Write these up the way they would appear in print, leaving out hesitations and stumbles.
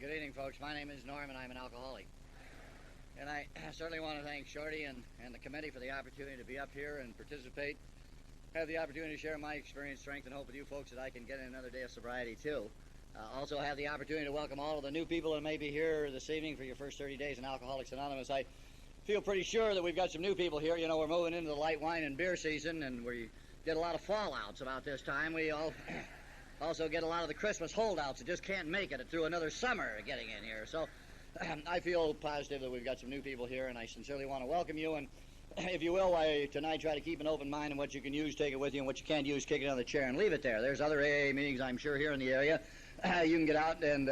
Good evening, folks. My name is Norm, and I'm an alcoholic. And I certainly want to thank Shorty and the committee for the opportunity to be up here and participate. Have the opportunity to share my experience, strength, and hope with you folks that I can get in another day of sobriety, too. Also have the opportunity to welcome all of the new people that may be here this evening for your first 30 days in Alcoholics Anonymous. I feel pretty sure that we've got some new people here. You know, we're moving into the light wine and beer season, and we get a lot of fallouts about this time. We all also get a lot of the Christmas holdouts that just can't make it through another summer getting in here. So I feel positive that we've got some new people here, and I sincerely want to welcome you. And if you will, tonight try to keep an open mind, and what you can use, take it with you, and what you can't use, kick it on the chair and leave it there. There's other AA meetings, I'm sure, here in the area. You can get out and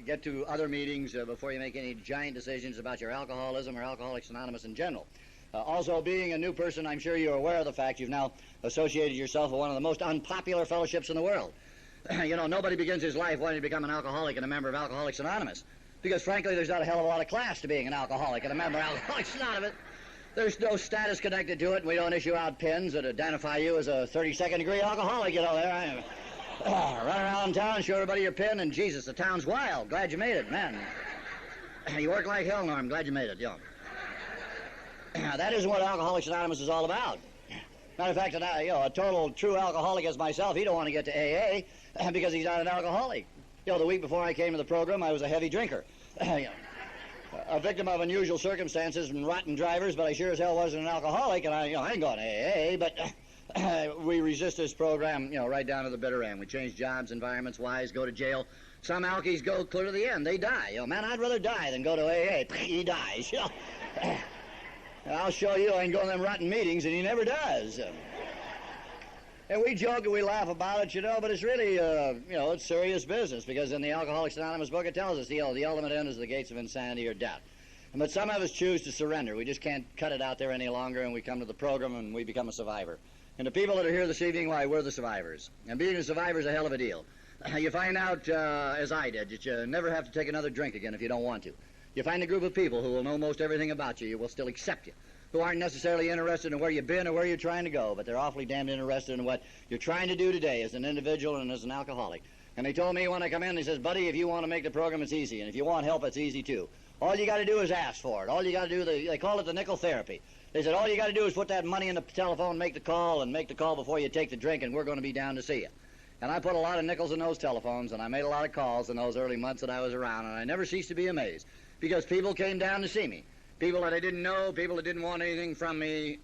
get to other meetings before you make any giant decisions about your alcoholism or Alcoholics Anonymous in general. Also, being a new person, I'm sure you're aware of the fact you've now associated yourself with one of the most unpopular fellowships in the world. You know, nobody begins his life wanting to become an alcoholic and a member of Alcoholics Anonymous. Because, frankly, there's not a hell of a lot of class to being an alcoholic and a member of Alcoholics Anonymous. There's no status connected to it, and we don't issue out pins that identify you as a 32nd degree alcoholic, you know. There I am. Run around town, show everybody your pin, and Jesus, the town's wild. Glad you made it, man. You work like hell, Norm. Glad you made it, yeah. That isn't what Alcoholics Anonymous is all about. Matter of fact, a total true alcoholic as myself, he don't want to get to AA because he's not an alcoholic. You know, the week before I came to the program, I was a heavy drinker. A victim of unusual circumstances and rotten drivers, but I sure as hell wasn't an alcoholic, and I ain't going to AA, but we resist this program, right down to the bitter end. We change jobs, environments, wives, go to jail. Some alkies go clear to the end. They die. Man, I'd rather die than go to AA. He dies, I'll show you I ain't going to them rotten meetings, and he never does. And we joke and we laugh about it, but it's really, it's serious business, because in the Alcoholics Anonymous book it tells us the ultimate end is the gates of insanity or death. But some of us choose to surrender. We just can't cut it out there any longer, and we come to the program and we become a survivor. And the people that are here this evening, why, we're the survivors. And being a survivor is a hell of a deal. You find out, as I did, that you never have to take another drink again if you don't want to. You find a group of people who will know most everything about you, will still accept you, who aren't necessarily interested in where you've been or where you're trying to go, but they're awfully damned interested in what you're trying to do today as an individual and as an alcoholic. And they told me when I come in, they says, buddy, if you want to make the program, it's easy, and if you want help, it's easy too. All you got to do is ask for it. All you got to do, they call it the nickel therapy. They said, all you got to do is put that money in the telephone, make the call before you take the drink, and we're going to be down to see you. And I put a lot of nickels in those telephones, and I made a lot of calls in those early months that I was around, and I never ceased to be amazed, because people came down to see me. People that I didn't know, people that didn't want anything from me,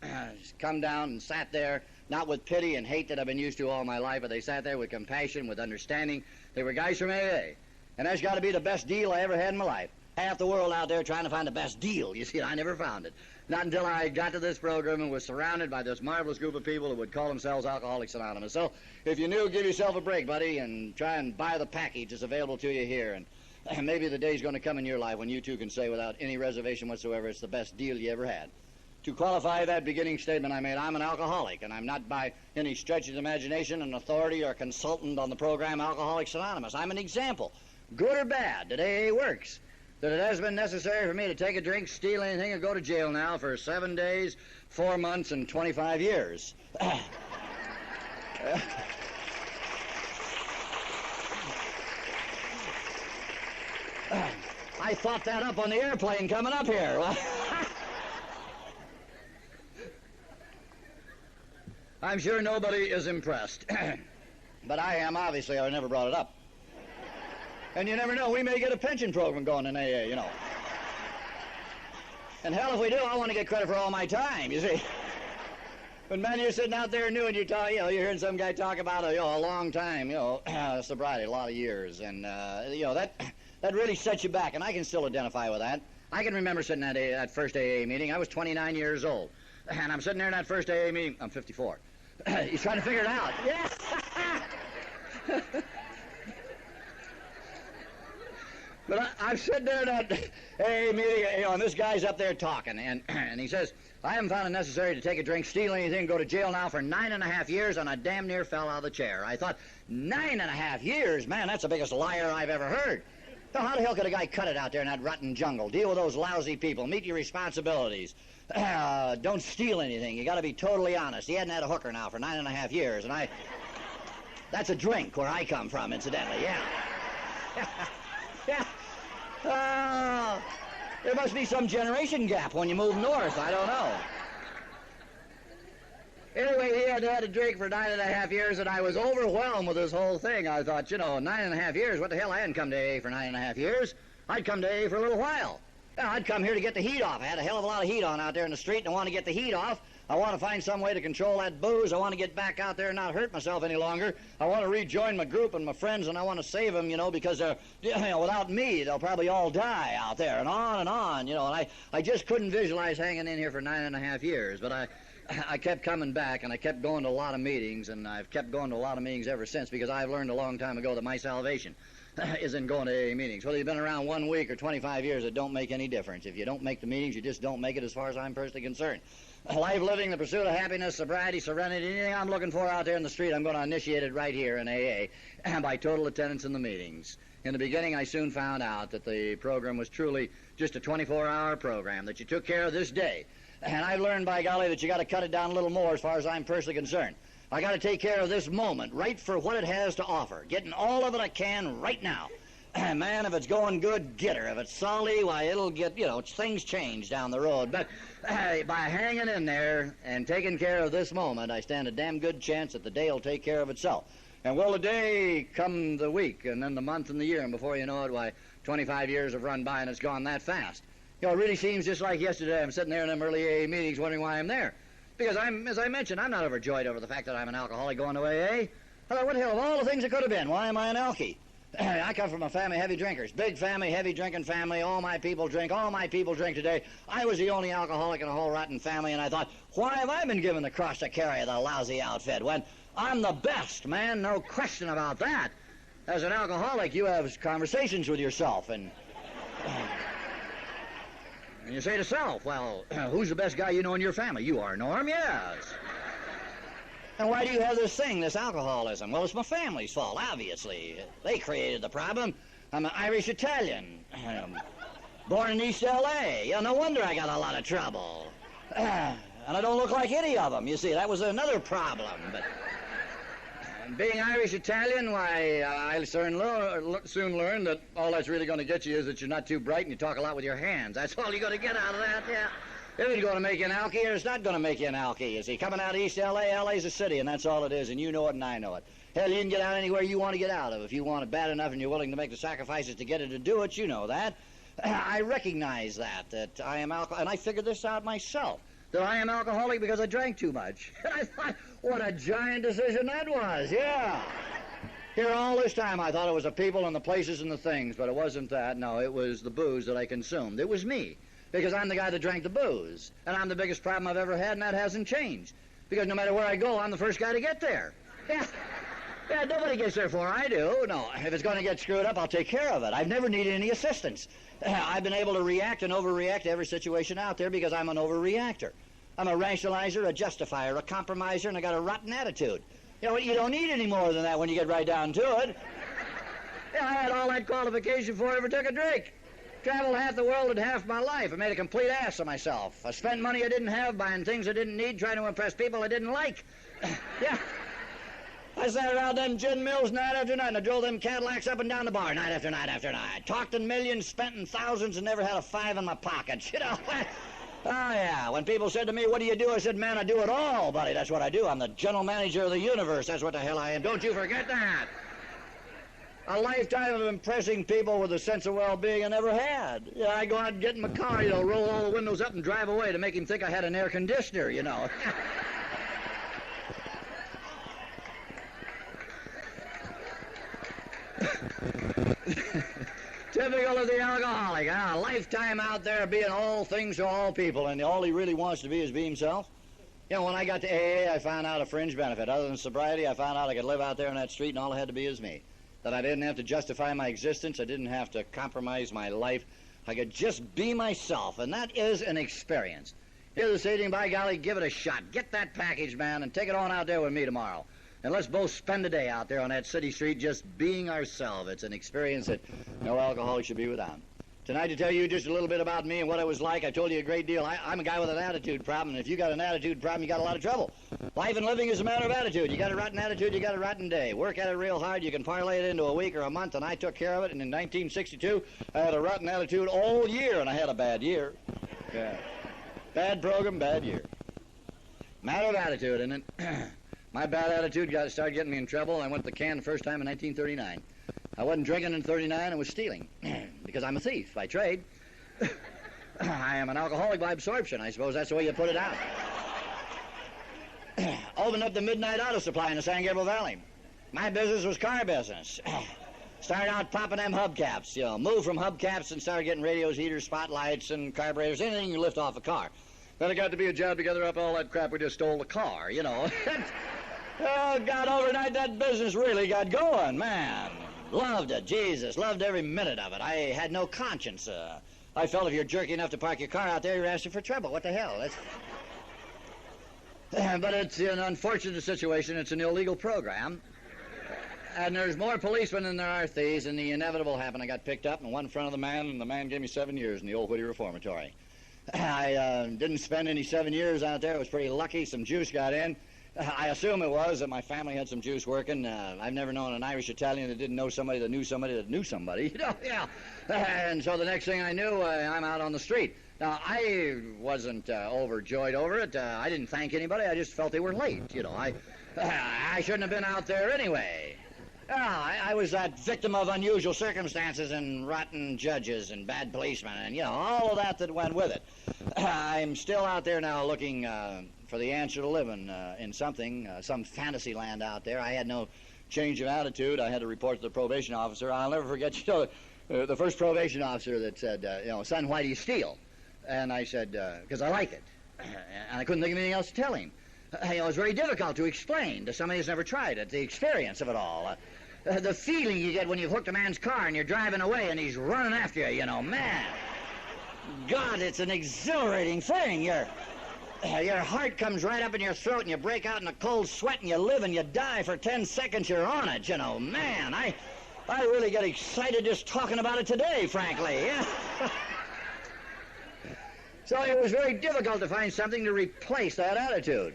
come down and sat there, not with pity and hate that I've been used to all my life, but they sat there with compassion, with understanding. They were guys from AA. And that's got to be the best deal I ever had in my life. Half the world out there trying to find the best deal. You see, I never found it. Not until I got to this program and was surrounded by this marvelous group of people who would call themselves Alcoholics Anonymous. So, if you're new, give yourself a break, buddy, and try and buy the package that's available to you here. And maybe the day's going to come in your life when you too can say without any reservation whatsoever it's the best deal you ever had. To qualify that beginning statement I made, I'm an alcoholic, and I'm not by any stretch of the imagination an authority or consultant on the program Alcoholics Anonymous. I'm an example, good or bad, that AA works. That it has been necessary for me to take a drink, steal anything, and go to jail now for 7 days, 4 months, and 25 years. I thought that up on the airplane coming up here. I'm sure nobody is impressed. But I am, obviously, I never brought it up. And you never know, we may get a pension program going in AA, And hell, if we do, I want to get credit for all my time, you see. But man, you're sitting out there new and you're hearing some guy talk about a long time, sobriety, a lot of years. And, that really sets you back, and I can still identify with that. I can remember sitting at that first AA meeting. I was 29 years old. And I'm sitting there in that first AA meeting. I'm 54. He's trying to figure it out. Yeah. But I'm sitting there in that AA meeting, and this guy's up there talking, and he says, I haven't found it necessary to take a drink, steal anything, go to jail now for 9.5 years, and I damn near fell out of the chair. I thought, 9.5 years? Man, that's the biggest liar I've ever heard. Now, how the hell could a guy cut it out there in that rotten jungle? Deal with those lousy people. Meet your responsibilities. Don't steal anything. You got to be totally honest. He hadn't had a hooker now for 9.5 years, and that's a drink where I come from, incidentally, yeah. Yeah. There must be some generation gap when you move north. I don't know. Anyway, he had had a drink for 9.5 years, and I was overwhelmed with this whole thing. I thought, 9.5 years, what the hell? I hadn't come to AA for 9.5 years. I'd come to AA for a little while. I'd come here to get the heat off. I had a hell of a lot of heat on out there in the street, and I want to get the heat off. I want to find some way to control that booze. I want to get back out there and not hurt myself any longer. I want to rejoin my group and my friends, and I want to save them, because they're, without me, they'll probably all die out there, and on, and I just couldn't visualize hanging in here for 9.5 years, but I kept coming back, and I kept going to a lot of meetings, and I've kept going to a lot of meetings ever since, because I've learned a long time ago that my salvation is in going to AA meetings. Whether you've been around 1 week or 25 years, it don't make any difference. If you don't make the meetings, you just don't make it as far as I'm personally concerned. Life, living, the pursuit of happiness, sobriety, serenity, anything I'm looking for out there in the street, I'm going to initiate it right here in AA by total attendance in the meetings. In the beginning, I soon found out that the program was truly just a 24-hour program, that you took care of this day. And I've learned, by golly, that you got to cut it down a little more as far as I'm personally concerned. I got to take care of this moment, right for what it has to offer, getting all of it I can right now. Man, if it's going good, get her. If it's salty, why, it'll get, things change down the road. But by hanging in there and taking care of this moment, I stand a damn good chance that the day will take care of itself. And will the day come the week, and then the month and the year, and before you know it, why, 25 years have run by and it's gone that fast. It really seems just like yesterday. I'm sitting there in them early AA meetings wondering why I'm there. Because as I mentioned, I'm not overjoyed over the fact that I'm an alcoholic going to AA. I thought, what the hell, of all the things it could have been, why am I an alkie? I come from a family of heavy drinkers. Big family, heavy drinking family. All my people drink today. I was the only alcoholic in a whole rotten family, and I thought, why have I been given the cross to carry the lousy outfit when I'm the best, man? No question about that. As an alcoholic, you have conversations with yourself, and you say to self, well, who's the best guy you know in your family? You are, Norm, yes. And why do you have this thing, this alcoholism? Well, it's my family's fault, obviously. They created the problem. I'm an Irish Italian, born in East L.A. Yeah, no wonder I got a lot of trouble. And I don't look like any of them, you see. That was another problem. But being Irish Italian, why, I soon learned that all that's really going to get you is that you're not too bright and you talk a lot with your hands. That's all you're going to get out of that, yeah. It ain't going to make you an alkie, or it's not going to make you an alkie, you see. Coming out of East L.A., L.A.'s a city, and that's all it is, and you know it and I know it. Hell, you can get out anywhere you want to get out of. If you want it bad enough and you're willing to make the sacrifices to get it to do it, you know that. I recognize that I am alcoholic, and I figured this out myself, that I am alcoholic because I drank too much. And I thought, what a giant decision that was, yeah. Here all this time I thought it was the people and the places and the things, but it wasn't that. No, it was the booze that I consumed. It was me. Because I'm the guy that drank the booze. And I'm the biggest problem I've ever had, and that hasn't changed. Because no matter where I go, I'm the first guy to get there. Yeah, nobody gets there before I do. No, if it's going to get screwed up, I'll take care of it. I've never needed any assistance. I've been able to react and overreact to every situation out there because I'm an overreactor. I'm a rationalizer, a justifier, a compromiser, and I got a rotten attitude. You don't need any more than that when you get right down to it. Yeah, I had all that qualification before I ever took a drink. Traveled half the world in half my life. I made a complete ass of myself. I spent money I didn't have, buying things I didn't need, trying to impress people I didn't like. Yeah. I sat around them gin mills night after night, and I drove them Cadillacs up and down the bar night after night after night. Talked in millions, spent in thousands, and never had a $5 in my pockets. Oh, yeah. When people said to me, what do you do? I said, man, I do it all, buddy. That's what I do. I'm the general manager of the universe. That's what the hell I am. Don't you forget that. A lifetime of impressing people with a sense of well-being I never had. I go out and get in my car, roll all the windows up and drive away to make him think I had an air conditioner, Typical of the alcoholic, huh? A lifetime out there being all things to all people, and all he really wants to be is be himself. When I got to AA, I found out a fringe benefit. Other than sobriety, I found out I could live out there on that street, and all I had to be is me. That I didn't have to justify my existence. I didn't have to compromise my life. I could just be myself, and that is an experience. Here's a saying, by golly, give it a shot. Get that package, man, and take it on out there with me tomorrow. And let's both spend a day out there on that city street just being ourselves. It's an experience that no alcoholic should be without. Tonight to tell you just a little bit about me and what it was like. I told you a great deal. I'm a guy with an attitude problem, and if you got an attitude problem, you got a lot of trouble. Life and living is a matter of attitude. You got a rotten attitude, you got a rotten day. Work at it real hard, you can parlay it into a week or a month, and I took care of it, and in 1962, I had a rotten attitude all year, and I had a bad year. Yeah. Bad program, bad year. Matter of attitude, and then my bad attitude started getting me in trouble. I went to the can the first time in 1939. I wasn't drinking in 39, I was stealing, because I'm a thief by trade. I am an alcoholic by absorption. I suppose that's the way you put it out. Opened up the Midnight Auto Supply in the San Gabriel Valley. My business was car business. Started out popping them hubcaps, you know, moved from hubcaps and started getting radios, heaters, spotlights, and carburetors, anything you lift off a car. Then it got to be a job to gather up all that crap. We just stole the car, you know. Oh, God, overnight that business really got going, man. Loved it, Jesus, loved every minute of it. I had no conscience. I felt if you're jerky enough to park your car out there, you're asking for trouble. What the hell? But it's an unfortunate situation. It's an illegal program. And there's more policemen than there are thieves, and the inevitable happened. I got picked up and won in front of the man, and the man gave me 7 years in the old Whitty Reformatory. I didn't spend any 7 years out there. I was pretty lucky. Some juice got in. I assume it was that my family had some juice working. I've never known an Irish Italian that didn't know somebody that knew somebody that knew somebody. You know, yeah. And so the next thing I knew, I'm out on the street. Now, I wasn't overjoyed over it. I didn't thank anybody. I just felt they were late. You know, I shouldn't have been out there anyway. I was that victim of unusual circumstances and rotten judges and bad policemen and, you know, all of that went with it. I'm still out there now looking for the answer to living in something, some fantasy land out there. I had no change of attitude. I had to report to the probation officer. I'll never forget, you know, the first probation officer that said, you know, son, why do you steal? And I said, because I like it. And I couldn't think of anything else to tell him. You know, it was very difficult to explain to somebody who's never tried it, the experience of it all. The feeling you get when you've hooked a man's car and you're driving away and he's running after you, you know, man. God, it's an exhilarating thing. Your heart comes right up in your throat and you break out in a cold sweat and you live and you die for 10 seconds. You're on it, you know, man. I really get excited just talking about it today, frankly. Yeah. So it was very difficult to find something to replace that attitude.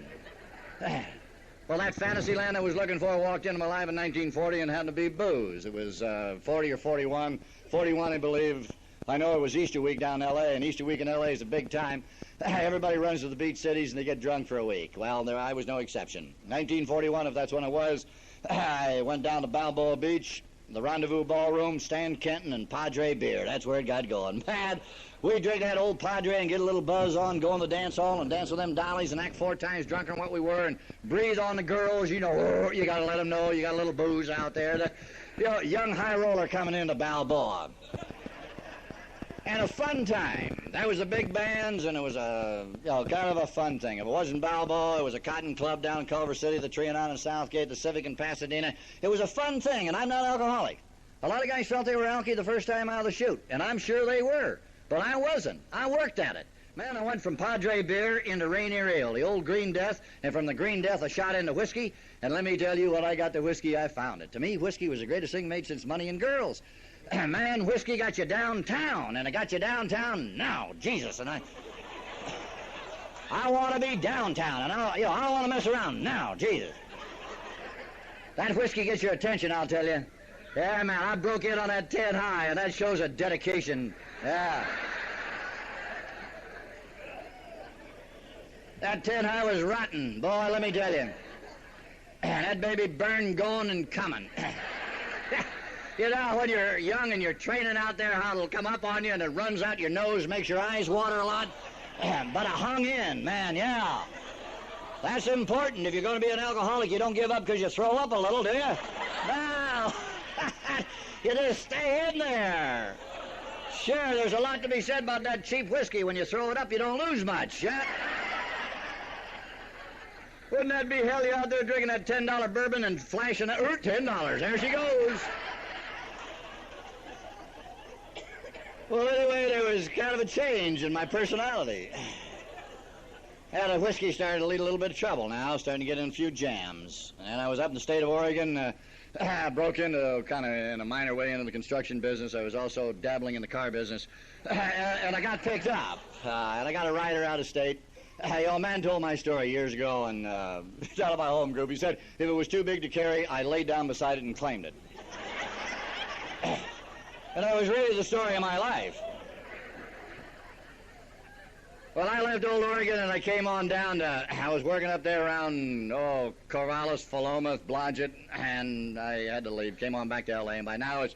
Well, that fantasy land I was looking for walked into my life in 1940 and happened to be booze. It was 40 or 41. 41, I believe. I know it was Easter week down in L.A., and Easter week in L.A. is a big time. Everybody runs to the beach cities and they get drunk for a week. Well, I was no exception. 1941, if that's when it was, I went down to Balboa Beach, the Rendezvous Ballroom, Stan Kenton, and Padre beer. That's where it got going. Man, we drink that old Padre and get a little buzz on, go in the dance hall and dance with them dollies and act 4 times drunker than what we were and breathe on the girls. You know, you got to let them know you got a little booze out there. You know, young high roller coming into Balboa. And a fun time. That was the big bands, and it was kind of a fun thing. If it wasn't Balboa, it was a cotton club down in Culver City, the Trianon in Southgate, the Civic in Pasadena. It was a fun thing, and I'm not alcoholic. A lot of guys felt they were alky the first time out of the chute, and I'm sure they were. But I wasn't. I worked at it. Man, I went from Padre beer into Rainier Ale, the old Green Death, and from the Green Death I shot into whiskey, and let me tell you, when I got the whiskey, I found it. To me, whiskey was the greatest thing made since money and girls. Man, whiskey got you downtown, and it got you downtown now, Jesus, and I want to be downtown, and I don't want to mess around now, Jesus. That whiskey gets your attention, I'll tell you. Yeah, man, I broke in on that 10 high, and that shows a dedication. Yeah. That 10 high was rotten, boy, let me tell you. That baby burned going and coming. You know, when you're young and you're training out there, how it'll come up on you and it runs out your nose, makes your eyes water a lot. But I hung in, man, yeah. That's important. If you're going to be an alcoholic, you don't give up because you throw up a little, do you? No. You just stay in there. Sure, there's a lot to be said about that cheap whiskey. When you throw it up, you don't lose much, yeah? Wouldn't that be hell, you out there drinking that $10 bourbon and flashing that, $10, there she goes. Well, anyway, there was kind of a change in my personality. The whiskey started to lead a little bit of trouble now, starting to get in a few jams. And I was up in the state of Oregon I broke into kind of in a minor way into the construction business. I was also dabbling in the car business. And I got picked up. And I got a rider out of state. A man told my story years ago, and it's out of my home group. He said if it was too big to carry, I laid down beside it and claimed it. And that was really the story of my life. Well, I left old Oregon and I came on down to, I was working up there around, Corvallis, Philomath, Blodgett, and I had to leave. Came on back to L.A., and by now it's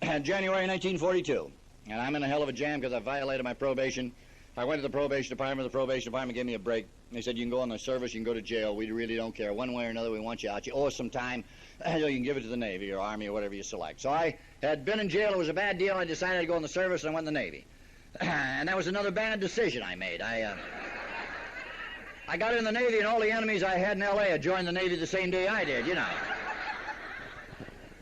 January 1942. And I'm in a hell of a jam because I violated my probation. I went to the probation department. The probation department gave me a break. They said, you can go on the service, you can go to jail. We really don't care. One way or another, we want you out. You owe us some time. You can give it to the Navy or Army or whatever you select. So I had been in jail. It was a bad deal. I decided to go in the service, and I went in the Navy. And that was another bad decision I made. I got in the Navy, and all the enemies I had in L.A. had joined the Navy the same day I did, you know.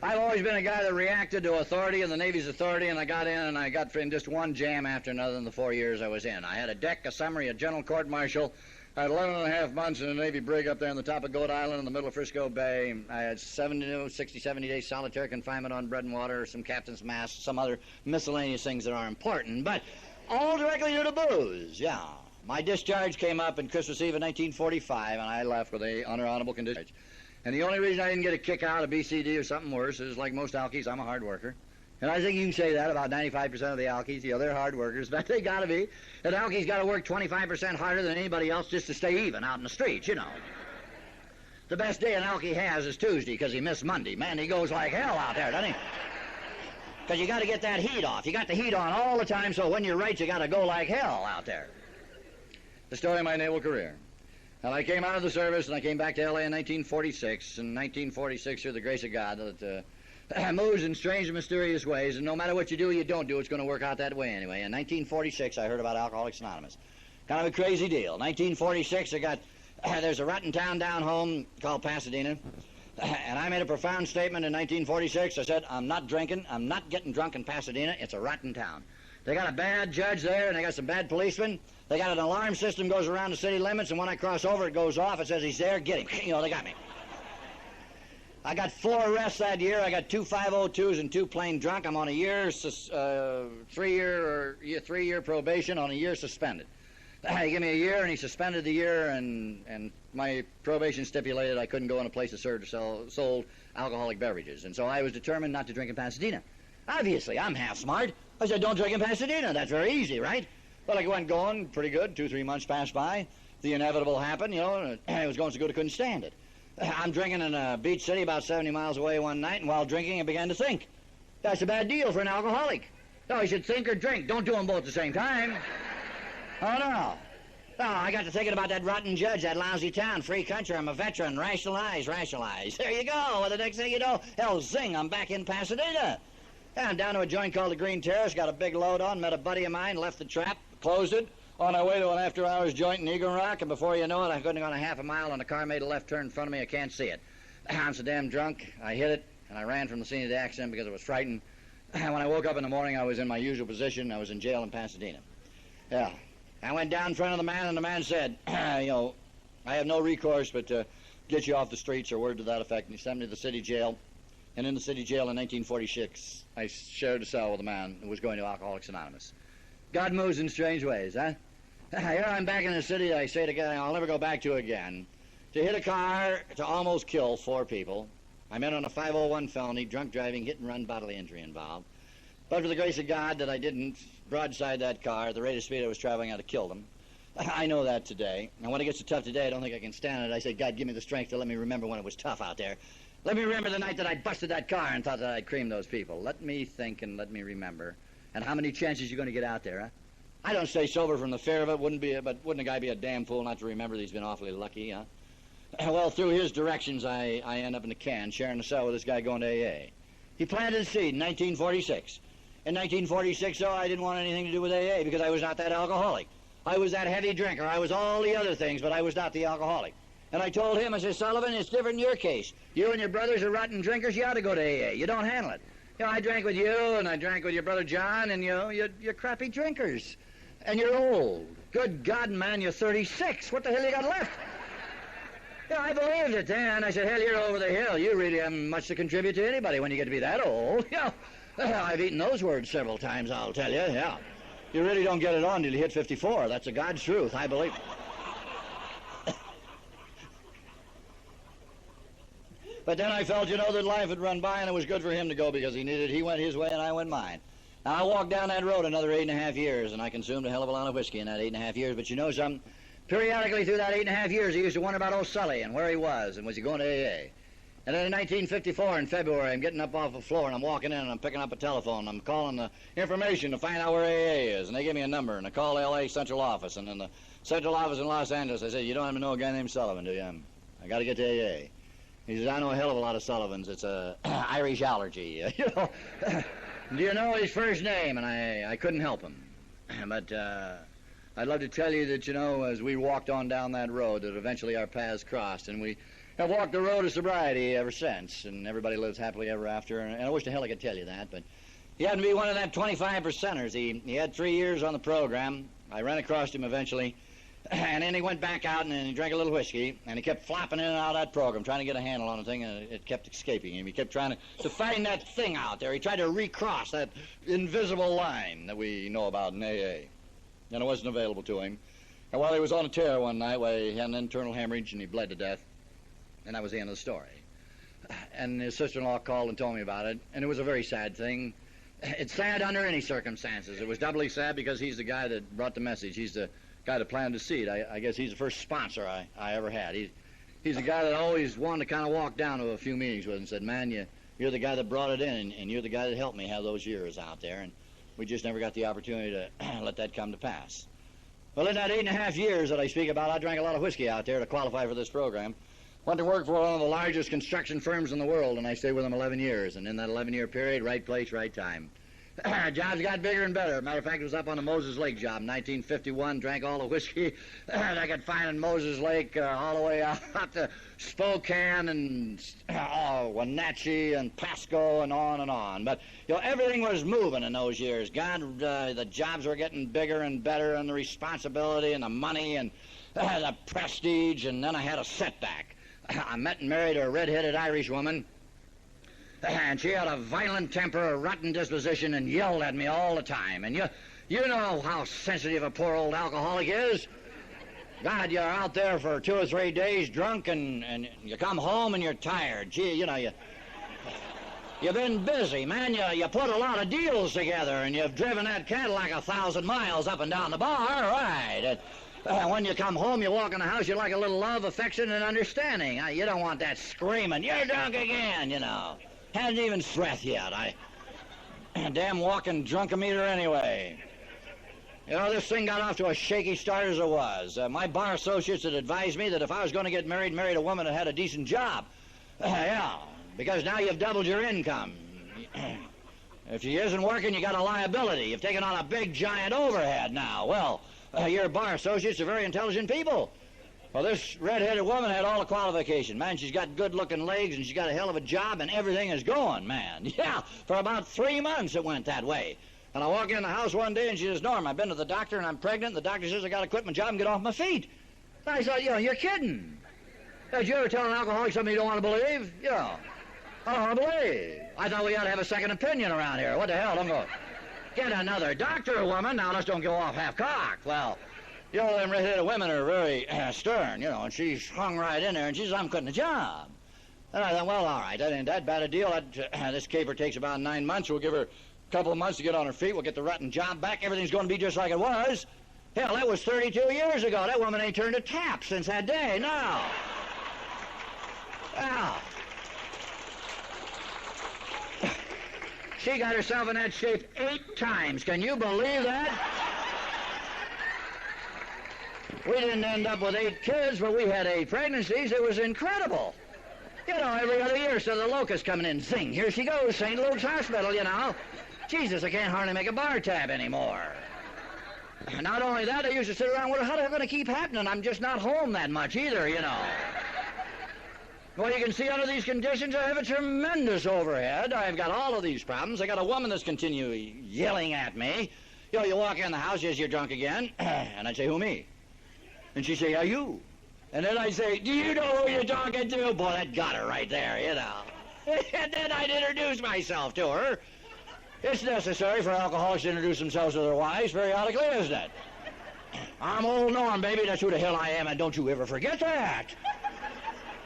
I've always been a guy that reacted to authority and the Navy's authority, and I got in, and I got in just one jam after another in the 4 years I was in. I had a deck, a summary, a general court-martial. I had 11 and a half months in a Navy brig up there on the top of Goat Island in the middle of Frisco Bay. I had 70 days solitary confinement on bread and water, some captain's mast, some other miscellaneous things that are important, but all directly due to booze, yeah. My discharge came up in Christmas Eve of 1945, and I left with a honorable condition. And the only reason I didn't get a kick out of BCD or something worse is, like most alkies, I'm a hard worker. And I think you can say that about 95% of the alkies. You know, they're hard workers, but they got to be. An alkie's got to work 25% harder than anybody else just to stay even out in the streets, you know. The best day an alkie has is Tuesday because he missed Monday. Man, he goes like hell out there, doesn't he? Because you got to get that heat off. You got the heat on all the time, so when you're right, you got to go like hell out there. The story of my naval career. And I came out of the service, and I came back to L.A. in 1946. In 1946, through the grace of God, that moves in strange and mysterious ways, and no matter what you do or you don't do, it's going to work out that way anyway. In 1946, I heard about Alcoholics Anonymous. Kind of a crazy deal. 1946, there's a rotten town down home called Pasadena, and I made a profound statement in 1946. I said, I'm not drinking, I'm not getting drunk in Pasadena, it's a rotten town. They got a bad judge there, and they got some bad policemen. They got an alarm system goes around the city limits, and when I cross over, it goes off. It says he's there. Get him. You know, they got me. I got 4 arrests that year. I got 2 502s and 2 plain drunk. I'm on a year, 3-year probation on a year suspended. He gave me a year, and he suspended the year, and my probation stipulated I couldn't go in a place that sold alcoholic beverages. And so I was determined not to drink in Pasadena. Obviously, I'm half smart. I said, don't drink in Pasadena. That's very easy, right? Well, I went going pretty good. 2-3 months passed by. The inevitable happened, you know. It was going so good I couldn't stand it. I'm drinking in a beach city about 70 miles away one night, and while drinking, I began to think. That's a bad deal for an alcoholic. No, he should think or drink. Don't do them both at the same time. Oh, no. No, I got to thinking about that rotten judge, that lousy town, free country. I'm a veteran. Rationalize. There you go. Well, the next thing you know, hell, zing, I'm back in Pasadena. Yeah, I'm down to a joint called the Green Terrace, got a big load on, met a buddy of mine, left the trap, closed it, on our way to an after-hours joint in Eagle Rock, and before you know it, I couldn't have gone a half a mile, and the car made a left turn in front of me. I can't see it. I'm so damn drunk, I hit it, and I ran from the scene of the accident because I was frightened. When I woke up in the morning, I was in my usual position. I was in jail in Pasadena. Yeah. I went down in front of the man, and the man said, you know, I have no recourse but to get you off the streets, or word to that effect, and he sent me to the city jail. And in the city jail in 1946, I shared a cell with a man who was going to Alcoholics Anonymous. God moves in strange ways, huh? Here I'm back in the city, I say to God, I'll never go back to again. To hit a car, to almost kill 4 people. I'm in on a 501 felony, drunk driving, hit and run, bodily injury involved. But for the grace of God that I didn't broadside that car, at the rate of speed I was traveling, I'd have killed them. I know that today. And when it gets so tough today, I don't think I can stand it. I say, God, give me the strength to let me remember when it was tough out there. Let me remember the night that I busted that car and thought that I'd creamed those people. Let me think and let me remember. And how many chances you going to get out there, huh? I don't stay sober from the fear of it. But wouldn't a guy be a damn fool not to remember that he's been awfully lucky, huh? Well, through his directions, I end up in the can, sharing a cell with this guy going to AA. He planted a seed in 1946. In 1946, though, I didn't want anything to do with AA because I was not that alcoholic. I was that heavy drinker. I was all the other things, but I was not the alcoholic. And I told him, I said, Sullivan, it's different in your case. You and your brothers are rotten drinkers. You ought to go to AA. You don't handle it. You know, I drank with you, and I drank with your brother John, and, you know, you're crappy drinkers. And you're old. Good God, man, you're 36. What the hell you got left? Yeah, I believed it then. I said, hell, you're over the hill. You really haven't much to contribute to anybody when you get to be that old. Yeah, I've eaten those words several times, I'll tell you, yeah. You really don't get it on till you hit 54. That's a God's truth, I believe. But then I felt, you know, that life had run by and it was good for him to go because he went his way and I went mine. Now, I walked down that road another 8.5 years and I consumed a hell of a lot of whiskey in that 8.5 years. But you know something? Periodically through that 8.5 years, I used to wonder about old Sully and where he was and was he going to AA. And then in 1954 in February, I'm getting up off the floor and I'm walking in and I'm picking up a telephone and I'm calling the information to find out where AA is. And they give me a number and I call the LA Central Office. And in the Central Office in Los Angeles, I said, you don't happen to know a guy named Sullivan, do you? I got to get to AA. He says, I know a hell of a lot of Sullivans. It's a Irish allergy, you know. Do you know his first name? And I couldn't help him. But I'd love to tell you that, you know, as we walked on down that road, that eventually our paths crossed, and we have walked the road of sobriety ever since, and everybody lives happily ever after, and I wish to hell I could tell you that, but he happened to be one of that 25%ers. He had 3 years on the program. I ran across him eventually, and then he went back out and he drank a little whiskey, and he kept flopping in and out of that program, trying to get a handle on the thing, and it kept escaping him. He kept trying to find that thing out there. He tried to recross that invisible line that we know about in AA, and it wasn't available to him. And while he was on a tear one night, where he had an internal hemorrhage and he bled to death, and that was the end of the story. And his sister-in-law called and told me about it, and it was a very sad thing. It's sad under any circumstances. It was doubly sad because he's the guy that brought the message. He's the guy that planted the seed. I guess he's the first sponsor I ever had. He's the guy that I always wanted to kind of walk down to a few meetings with and said, man, you're the guy that brought it in, and you're the guy that helped me have those years out there, and we just never got the opportunity to let that come to pass. Well, in that 8.5 years that I speak about, I drank a lot of whiskey out there to qualify for this program. Went to work for one of the largest construction firms in the world, and I stayed with them 11 years. And in that 11-year period, right place, right time. Jobs got bigger and better. Matter of fact, it was up on the Moses Lake job in 1951. Drank all the whiskey that I could find in Moses Lake, all the way out to Spokane and Wenatchee and Pasco and on and on. But, you know, everything was moving in those years. God, the jobs were getting bigger and better, and the responsibility and the money and the prestige, and then I had a setback. I met and married a red-headed Irish woman, and she had a violent temper, a rotten disposition, and yelled at me all the time. And you know how sensitive a poor old alcoholic is. God, you're out there for 2 or 3 days drunk, and you come home and you're tired. Gee, you know, you've been busy, man. You put a lot of deals together, and you've driven that Cadillac 1,000 miles up and down the bar, right? When you come home, you walk in the house, you like a little love, affection, and understanding. You don't want that screaming, you're drunk again, you know. Hadn't even breath yet. Damn walking drunkometer anyway. You know, this thing got off to a shaky start as it was. My bar associates had advised me that if I was going to get married a woman that had a decent job. Yeah, because now you've doubled your income. If she isn't working, you got a liability. You've taken on a big, giant overhead now. Well, your bar associates are very intelligent people. Well, this red-headed woman had all the qualification. Man, she's got good-looking legs, and she's got a hell of a job, and everything is going, man. Yeah, for about 3 months it went that way. And I walk in the house one day, and she says, Norm, I've been to the doctor, and I'm pregnant, and the doctor says I got to quit my job and get off my feet. And I thought, you know, you're kidding. Did you ever tell an alcoholic something you don't want to believe? You know, I don't want to believe. I thought we ought to have a second opinion around here. What the hell? Don't go get another doctor, woman. Now, let's don't go off half-cocked. Well, you know, them red-headed women are very stern, you know, and she's hung right in there, and she says, I'm quitting the job. And I thought, well, all right, that ain't that bad a deal. This caper takes about 9 months. We'll give her a couple of months to get on her feet. We'll get the rotten job back. Everything's going to be just like it was. Hell, that was 32 years ago. That woman ain't turned a tap since that day. No. Now, she got herself in that shape 8 times. Can you believe that? We didn't end up with 8 kids, but we had 8 pregnancies. It was incredible. You know, every other year, so the locust coming in, zing, here she goes, St. Luke's Hospital, you know. Jesus, I can't hardly make a bar tab anymore. Not only that, I used to sit around wondering how they're going to keep happening. I'm just not home that much either, you know. Well, you can see under these conditions, I have a tremendous overhead. I've got all of these problems. I got a woman that's continually yelling at me. You know, you walk in the house, yes, you're drunk again. And I'd say, who, me? And she'd say, are you? And then I say, do you know who you're talking to? Boy, that got her right there, you know. And then I'd introduce myself to her. It's necessary for alcoholics to introduce themselves to their wives periodically, isn't it? I'm old Norm, baby. That's who the hell I am, and don't you ever forget that.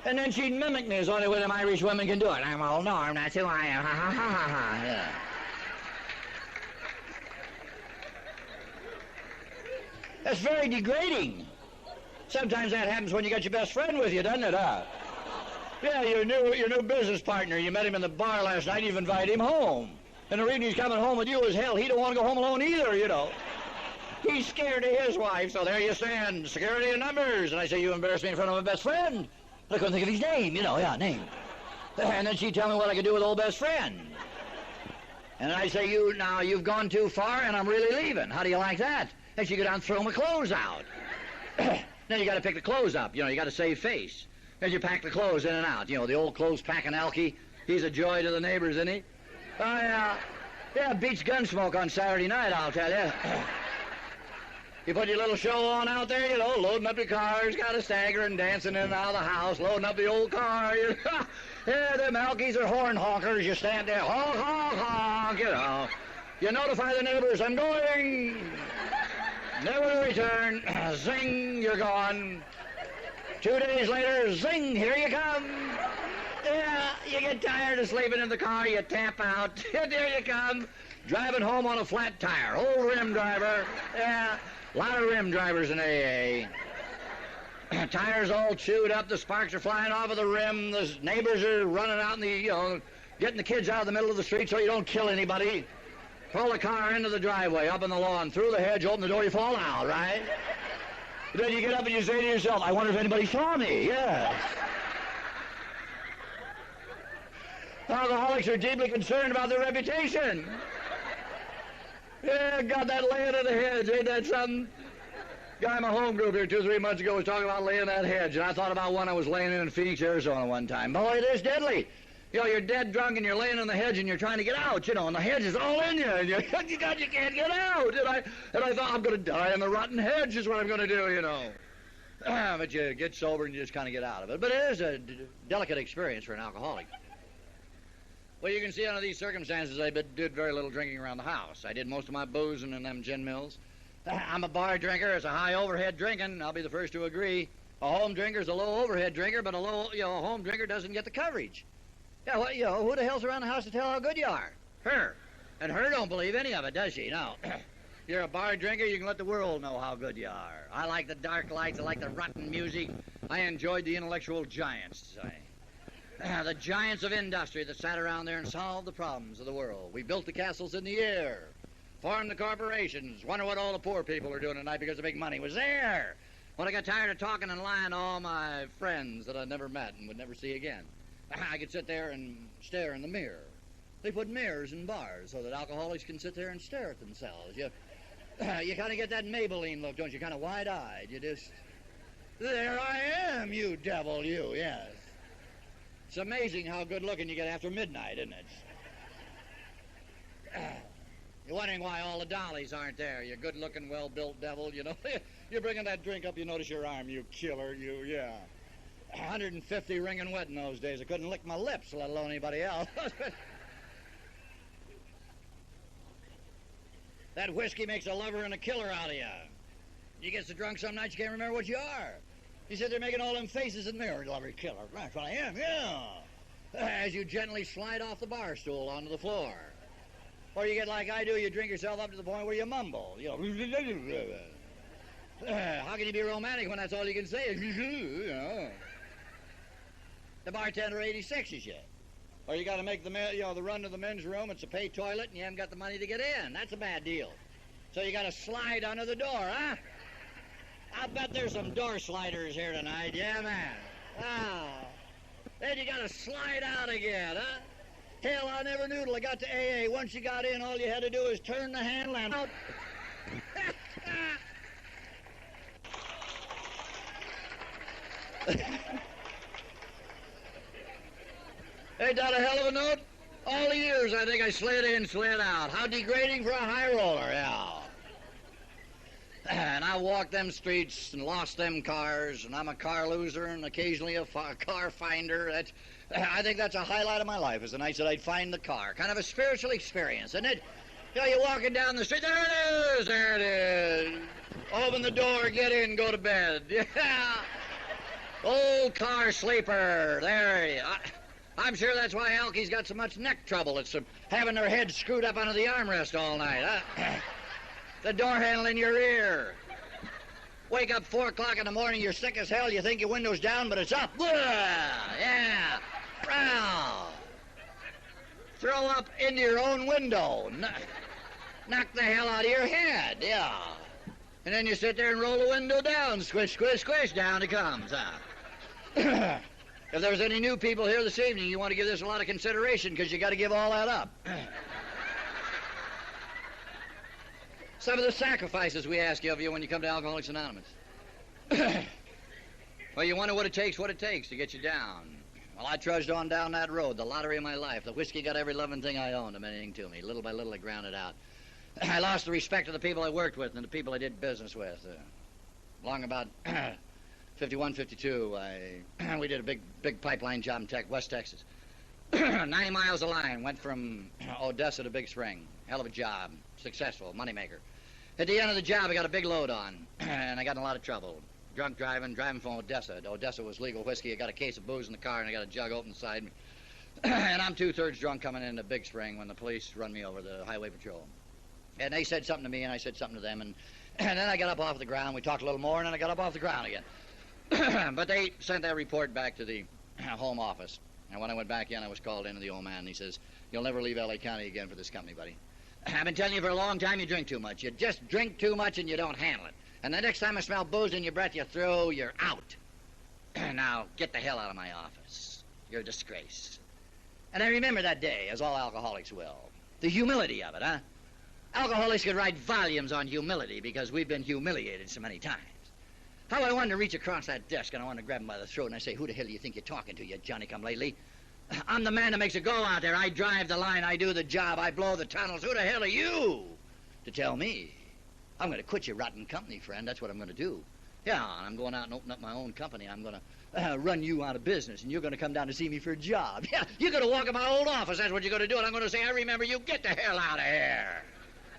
And then she'd mimic me as only way them Irish women can do it. I'm old Norm, that's who I am. Ha, ha, ha, ha, ha. Yeah. That's very degrading. Sometimes that happens when you got your best friend with you, doesn't it, huh? Yeah, your new business partner. You met him in the bar last night. You've invited him home. And the reason he's coming home with you is, hell, he don't want to go home alone either, you know. He's scared of his wife, so there you stand. Security in numbers. And I say, you embarrassed me in front of my best friend. I couldn't think of his name, you know, yeah, name. And then she'd tell me what I could do with old best friend. And I say, you've gone too far, and I'm really leaving. How do you like that? And she go down and throw my clothes out. Then you got to pick the clothes up. You know, you got to save face. Then you pack the clothes in and out. You know, the old clothes packing alky. He's a joy to the neighbors, isn't he? Yeah, beats Gunsmoke on Saturday night, I'll tell you. You put your little show on out there, you know, loading up your cars, got a stagger and dancing in and out of the house, loading up the old car. You know. Yeah, them alkies are horn honkers. You stand there, honk, honk, honk, you know. You notify the neighbors, I'm going. Never to return. Zing, you're gone. 2 days later, zing, here you come. Yeah, you get tired of sleeping in the car, you tap out. There you come. Driving home on a flat tire. Old rim driver. Yeah, a lot of rim drivers in AA. Tires all chewed up, the sparks are flying off of the rim, the neighbors are running out in the, you know, getting the kids out of the middle of the street so you don't kill anybody. Pull the car into the driveway, up in the lawn, through the hedge, open the door, you fall out, right? Then you get up and you say to yourself, I wonder if anybody saw me. Yes. Alcoholics are deeply concerned about their reputation. Yeah, got that laying of the hedge, ain't that something? Guy in my home group here 2 or 3 months ago was talking about laying that hedge, and I thought about one I was laying in Phoenix, Arizona one time. Boy, it is deadly. You know, you're dead drunk and you're laying in the hedge and you're trying to get out, you know, and the hedge is all in you, and you can't get out. And I thought, I'm going to die in the rotten hedge is what I'm going to do, you know. But you get sober and you just kind of get out of it. But it is a delicate experience for an alcoholic. Well, you can see under these circumstances, I did very little drinking around the house. I did most of my boozing in them gin mills. I'm a bar drinker. It's a high overhead drinking. I'll be the first to agree. A home drinker's a low overhead drinker, but a home drinker doesn't get the coverage. Yeah, well, you know, who the hell's around the house to tell how good you are? Her. And her don't believe any of it, does she? No. You're a bar drinker, you can let the world know how good you are. I like the dark lights, I like the rotten music. I enjoyed the intellectual giants. The giants of industry that sat around there and solved the problems of the world. We built the castles in the air, formed the corporations. Wonder what all the poor people are doing tonight because the big money was there. When I got tired of talking and lying to all my friends that I'd never met and would never see again, I could sit there and stare in the mirror. They put mirrors in bars so that alcoholics can sit there and stare at themselves. You kind of get that Maybelline look, don't you? Kind of wide-eyed. You just, there I am, you devil, you, yes. It's amazing how good-looking you get after midnight, isn't it? You're wondering why all the dollies aren't there. You good-looking, well-built devil, you know. You're bringing that drink up, you notice your arm, you killer, you, yeah. 150 ringing wet in those days. I couldn't lick my lips, let alone anybody else. That whiskey makes a lover and a killer out of you. You get so drunk some nights you can't remember what you are. You sit there making all them faces in the mirror, lover, killer. That's what I am, yeah. As you gently slide off the bar stool onto the floor. Or you get like I do, you drink yourself up to the point where you mumble. You know. How can you be romantic when that's all you can say? You know. The bartender 86s you. Or you got to make the run to the men's room. It's a pay toilet, and you haven't got the money to get in. That's a bad deal. So you got to slide under the door, huh? I bet there's some door sliders here tonight. Yeah, man. Ah. Then you got to slide out again, huh? Hell, I never knew till I got to AA. Once you got in, all you had to do is turn the handle and out. Ain't that a hell of a note? All the years I think I slid in, slid out. How degrading for a high roller, yeah. And I walked them streets and lost them cars, and I'm a car loser and occasionally a car finder. I think that's a highlight of my life, is the nights that I'd find the car. Kind of a spiritual experience, isn't it? You know, you're walking down the street, there it is. Open the door, get in, go to bed. Yeah. Old car sleeper, there he is. I'm sure that's why Alky's got so much neck trouble. It's having their head screwed up under the armrest all night, huh? The door handle in your ear. Wake up 4 o'clock in the morning, you're sick as hell, you think your window's down, but it's up. Yeah. Wow. Throw up into your own window. Knock the hell out of your head, yeah. And then you sit there and roll the window down. Squish, squish, squish, down it comes, huh? If there's any new people here this evening, you want to give this a lot of consideration, because you got to give all that up. Some of the sacrifices we ask of you when you come to Alcoholics Anonymous. Well, you wonder what it takes to get you down. Well, I trudged on down that road, the lottery of my life. The whiskey got every loving thing I owned, anything to me. Little by little, I ground it out. I lost the respect of the people I worked with and the people I did business with. Along about 51, 52, we did a big pipeline job in West Texas. 90 miles of line, went from Odessa to Big Spring. Hell of a job, successful, moneymaker. At the end of the job, I got a big load on, and I got in a lot of trouble. Drunk driving from Odessa. Odessa was legal whiskey. I got a case of booze in the car, and I got a jug open beside me. And I'm 2/3 drunk coming into Big Spring when the police run me over, the highway patrol. And they said something to me, and I said something to them, and then I got up off the ground. We talked a little more, and then I got up off the ground again. But they sent that report back to the home office. And when I went back in, I was called in to the old man, and he says, "You'll never leave L.A. County again for this company, buddy. I've been telling you for a long time you drink too much. You just drink too much and you don't handle it. And the next time I smell booze in your breath you throw, you're out. Now, get the hell out of my office. You're a disgrace." And I remember that day, as all alcoholics will. The humility of it, huh? Alcoholics could write volumes on humility because we've been humiliated so many times. How I wanted to reach across that desk and I wanted to grab him by the throat and I say, "Who the hell do you think you're talking to, you Johnny-come-lately? I'm the man that makes it go out there. I drive the line. I do the job. I blow the tunnels. Who the hell are you to tell me? I'm going to quit your rotten company, friend. That's what I'm going to do. Yeah, and I'm going out and open up my own company. I'm going to run you out of business, and you're going to come down to see me for a job. Yeah, you're going to walk in my old office. That's what you're going to do. And I'm going to say, 'I remember you. Get the hell out of here.'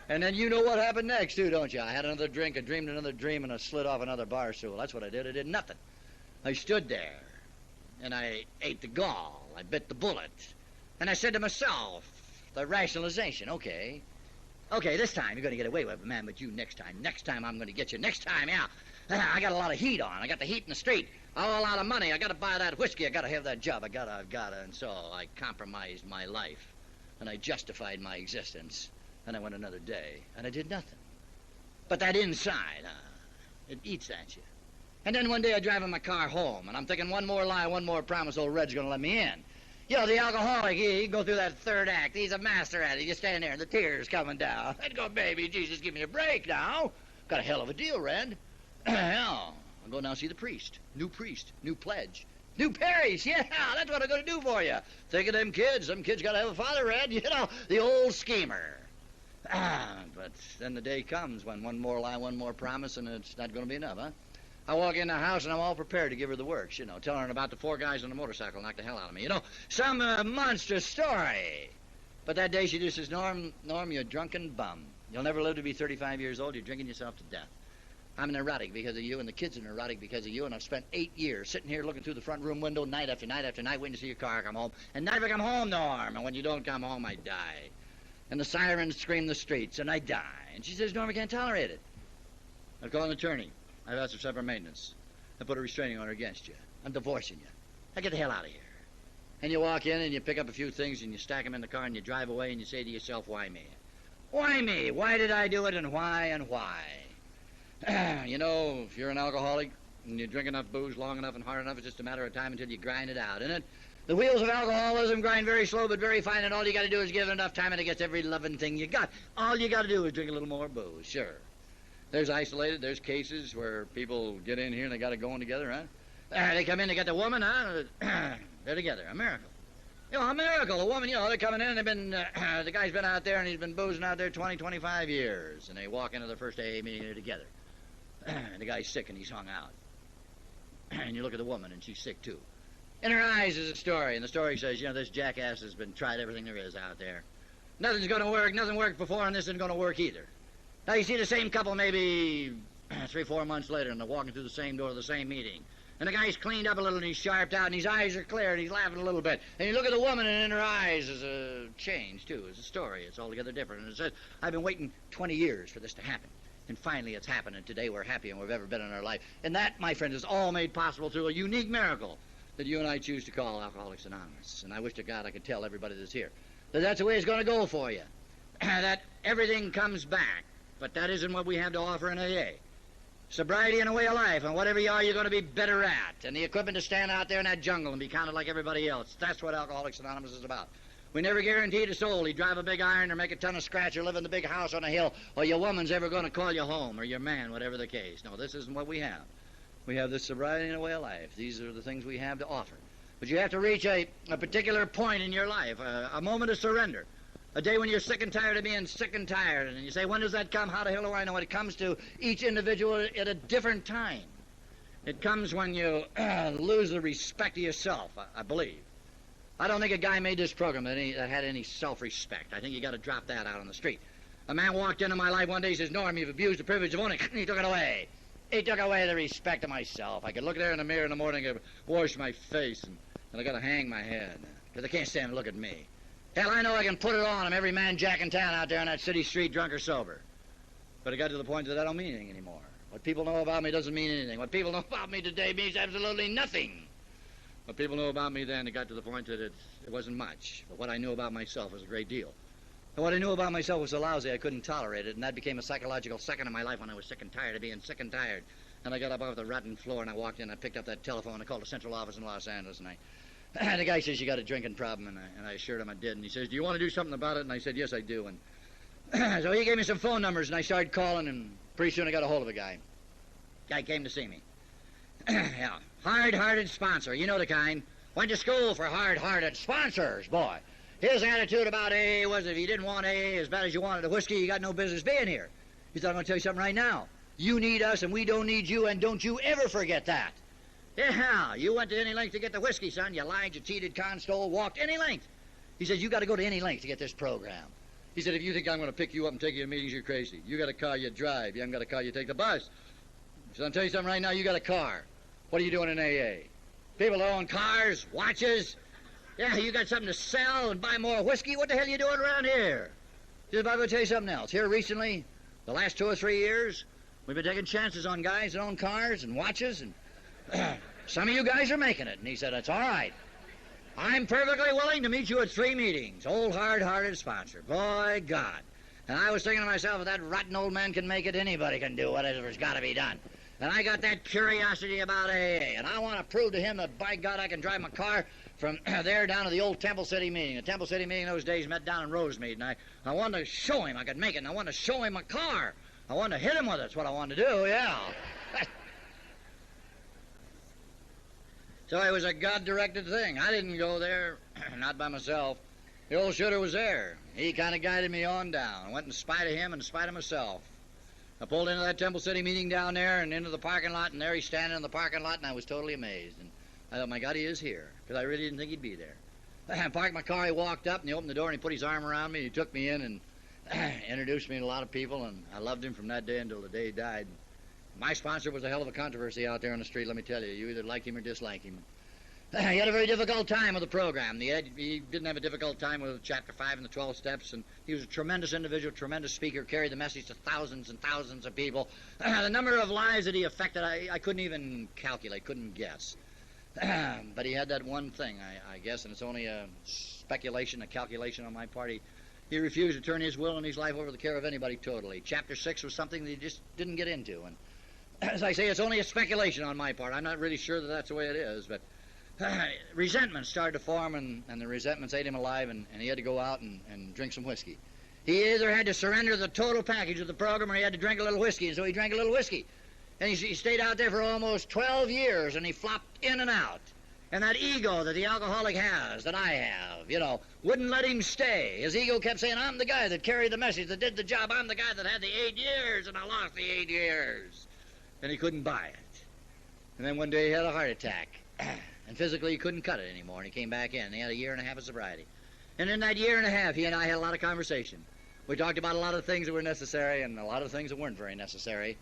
And then you know what happened next, too, don't you? I had another drink, I dreamed another dream, and I slid off another bar stool. That's what I did. I did nothing. I stood there, and I ate the gall. I bit the bullet. And I said to myself, the rationalization, okay, this time you're going to get away with it, man, but you next time I'm going to get you. Next time, yeah. I got a lot of heat on. I got the heat in the street. A lot of money. I got to buy that whiskey. I got to have that job. I've got to. And so I compromised my life, and I justified my existence. And I went another day, and I did nothing. But that inside, it eats at you. And then one day I drive in my car home, and I'm thinking one more lie, one more promise, old Red's going to let me in. You know, the alcoholic, he go through that third act. He's a master at it. You stand there, and the tears coming down. I'd go, "Baby, Jesus, give me a break now. Got a hell of a deal, Red." Yeah, I'll go now see the priest, new pledge, new parish. Yeah, that's what I'm going to do for you. Think of them kids. Them kids got to have a father, Red. You know, the old schemer. But then the day comes when one more lie, one more promise, and it's not going to be enough, huh? I walk in the house, and I'm all prepared to give her the works, you know, telling her about the 4 guys on the motorcycle knocked the hell out of me. You know, some monstrous story. But that day she just says, Norm, you drunken bum. You'll never live to be 35 years old. You're drinking yourself to death. I'm neurotic because of you, and the kids are neurotic because of you, and I've spent 8 years sitting here looking through the front room window night after night after night waiting to see your car come home, and never come home, Norm. And when you don't come home, I die. And the sirens scream the streets, and I die. And she says, Norm, I can't tolerate it. I've called an attorney. I've asked for separate maintenance. I put a restraining order against you. I'm divorcing you. Now get the hell out of here. And you walk in and you pick up a few things and you stack them in the car and you drive away and you say to yourself, why me? Why me? Why did I do it and why and why? You know, if you're an alcoholic and you drink enough booze long enough and hard enough, it's just a matter of time until you grind it out, isn't it? The wheels of alcoholism grind very slow but very fine, and all you got to do is give it enough time and it gets every loving thing you got. All you got to do is drink a little more booze, sure. There's there's cases where people get in here and they got it going together, huh? They come in, they got the woman, huh? They're together, a miracle. You know, a miracle. A woman, you know, they're coming in and they've been, the guy's been out there and he's been boozing out there 20, 25 years. And they walk into their first AA meeting, they're together. The guy's sick and he's hung out. And you look at the woman and she's sick too. In her eyes is a story, and the story says, this jackass has been tried everything there is out there. Nothing's going to work, nothing worked before, and this isn't going to work either. Now you see the same couple maybe 3-4 months later, and they're walking through the same door to the same meeting. And the guy's cleaned up a little, and he's sharped out, and his eyes are clear, and he's laughing a little bit. And you look at the woman, and in her eyes is a change, too. It's a story. It's altogether different. And it says, I've been waiting 20 years for this to happen. And finally it's happened, and today we're happier than we've ever been in our life. And that, my friend, is all made possible through a unique miracle that you and I choose to call Alcoholics Anonymous. And I wish to God I could tell everybody that's here that that's the way it's going to go for you. That everything comes back. But that isn't what we have to offer in AA. Sobriety and a way of life, and whatever you are, you're going to be better at. And the equipment to stand out there in that jungle and be counted like everybody else. That's what Alcoholics Anonymous is about. We never guaranteed a soul. You drive a big iron or make a ton of scratch or live in the big house on a hill, or your woman's ever going to call you home, or your man, whatever the case. No, this isn't what we have. We have this sobriety and a way of life. These are the things we have to offer. But you have to reach a particular point in your life, a moment of surrender. A day when you're sick and tired of being sick and tired. And you say, when does that come? How the hell do I know? It comes to each individual at a different time. It comes when you lose the respect of yourself, I believe. I don't think a guy made this program that had any self-respect. I think you got to drop that out on the street. A man walked into my life one day, he says, Norm, you've abused the privilege of owning. He took it away. He took away the respect of myself. I could look there in the mirror in the morning and wash my face, and I got to hang my head, because they can't stand to look at me. Hell, I know I can put it on him, every man jack in town out there on that city street, drunk or sober. But it got to the point that I don't mean anything anymore. What people know about me doesn't mean anything. What people know about me today means absolutely nothing. What people know about me then, it got to the point that it wasn't much. But what I knew about myself was a great deal. And what I knew about myself was so lousy I couldn't tolerate it, and that became a psychological second in my life when I was sick and tired of being sick and tired. And I got up off the rotten floor, and I walked in, I picked up that telephone, and I called the central office in Los Angeles, and the guy says, you got a drinking problem, and I assured him I did. And he says, do you want to do something about it? And I said, yes, I do. And so he gave me some phone numbers, and I started calling, and pretty soon I got a hold of a guy. Guy came to see me. Yeah, hard-hearted sponsor. You know the kind. Went to school for hard-hearted sponsors, boy. His attitude about AA was if you didn't want AA as bad as you wanted a whiskey, you got no business being here. He said, I'm going to tell you something right now. You need us, and we don't need you, and don't you ever forget that. Yeah, you went to any length to get the whiskey, son. You lied, you cheated, con-stole, walked any length. He says, you got to go to any length to get this program. He said, if you think I'm going to pick you up and take you to meetings, you're crazy. You got a car, you drive. You haven't got a car, you take the bus. He said, I'll tell you something right now, you got a car. What are you doing in AA? People that own cars, watches. Yeah, you got something to sell and buy more whiskey. What the hell are you doing around here? He said, I'm going to tell you something else. Here recently, the last 2 or 3 years, we've been taking chances on guys that own cars and watches, and some of you guys are making it. And he said, that's all right. I'm perfectly willing to meet you at 3 meetings. Old hard-hearted sponsor. Boy, God. And I was thinking to myself, if that rotten old man can make it, anybody can do whatever's got to be done. And I got that curiosity about AA, and I want to prove to him that, by God, I can drive my car from there down to the old Temple City meeting. The Temple City meeting those days met down in Rosemead, and I wanted to show him I could make it, and I wanted to show him my car. I wanted to hit him with it. That's what I wanted to do, yeah. So it was a God-directed thing. I didn't go there, not by myself. The old shooter was there. He kind of guided me on down. I went in spite of him and in spite of myself. I pulled into that Temple City meeting down there and into the parking lot, and there he's standing in the parking lot, and I was totally amazed. And I thought, my God, he is here, because I really didn't think he'd be there. I parked my car, he walked up, and he opened the door, and he put his arm around me, and he took me in and introduced me to a lot of people, and I loved him from that day until the day he died. My sponsor was a hell of a controversy out there on the street, let me tell you. You either liked him or disliked him. He had a very difficult time with the program. He didn't have a difficult time with Chapter 5 and the 12 Steps, and he was a tremendous individual, tremendous speaker, carried the message to thousands and thousands of people. The number of lives that he affected, I couldn't even calculate, couldn't guess. But he had that one thing, I guess, and it's only a speculation, a calculation on my part. He refused to turn his will and his life over to the care of anybody totally. Chapter 6 was something that he just didn't get into. And as I say, it's only a speculation on my part. I'm not really sure that that's the way it is, but resentment started to form, and the resentments ate him alive, and he had to go out and drink some whiskey. He either had to surrender the total package of the program, or he had to drink a little whiskey, and so he drank a little whiskey. And he stayed out there for almost 12 years, and he flopped in and out. And that ego that the alcoholic has, that I have, wouldn't let him stay. His ego kept saying, I'm the guy that carried the message, that did the job. I'm the guy that had the 8 years, and I lost the 8 years. and he couldn't buy it. And then one day he had a heart attack, and physically he couldn't cut it anymore, and he came back in, and he had a year and a half of sobriety. And in that year and a half, he and I had a lot of conversation. We talked about a lot of things that were necessary and a lot of things that weren't very necessary,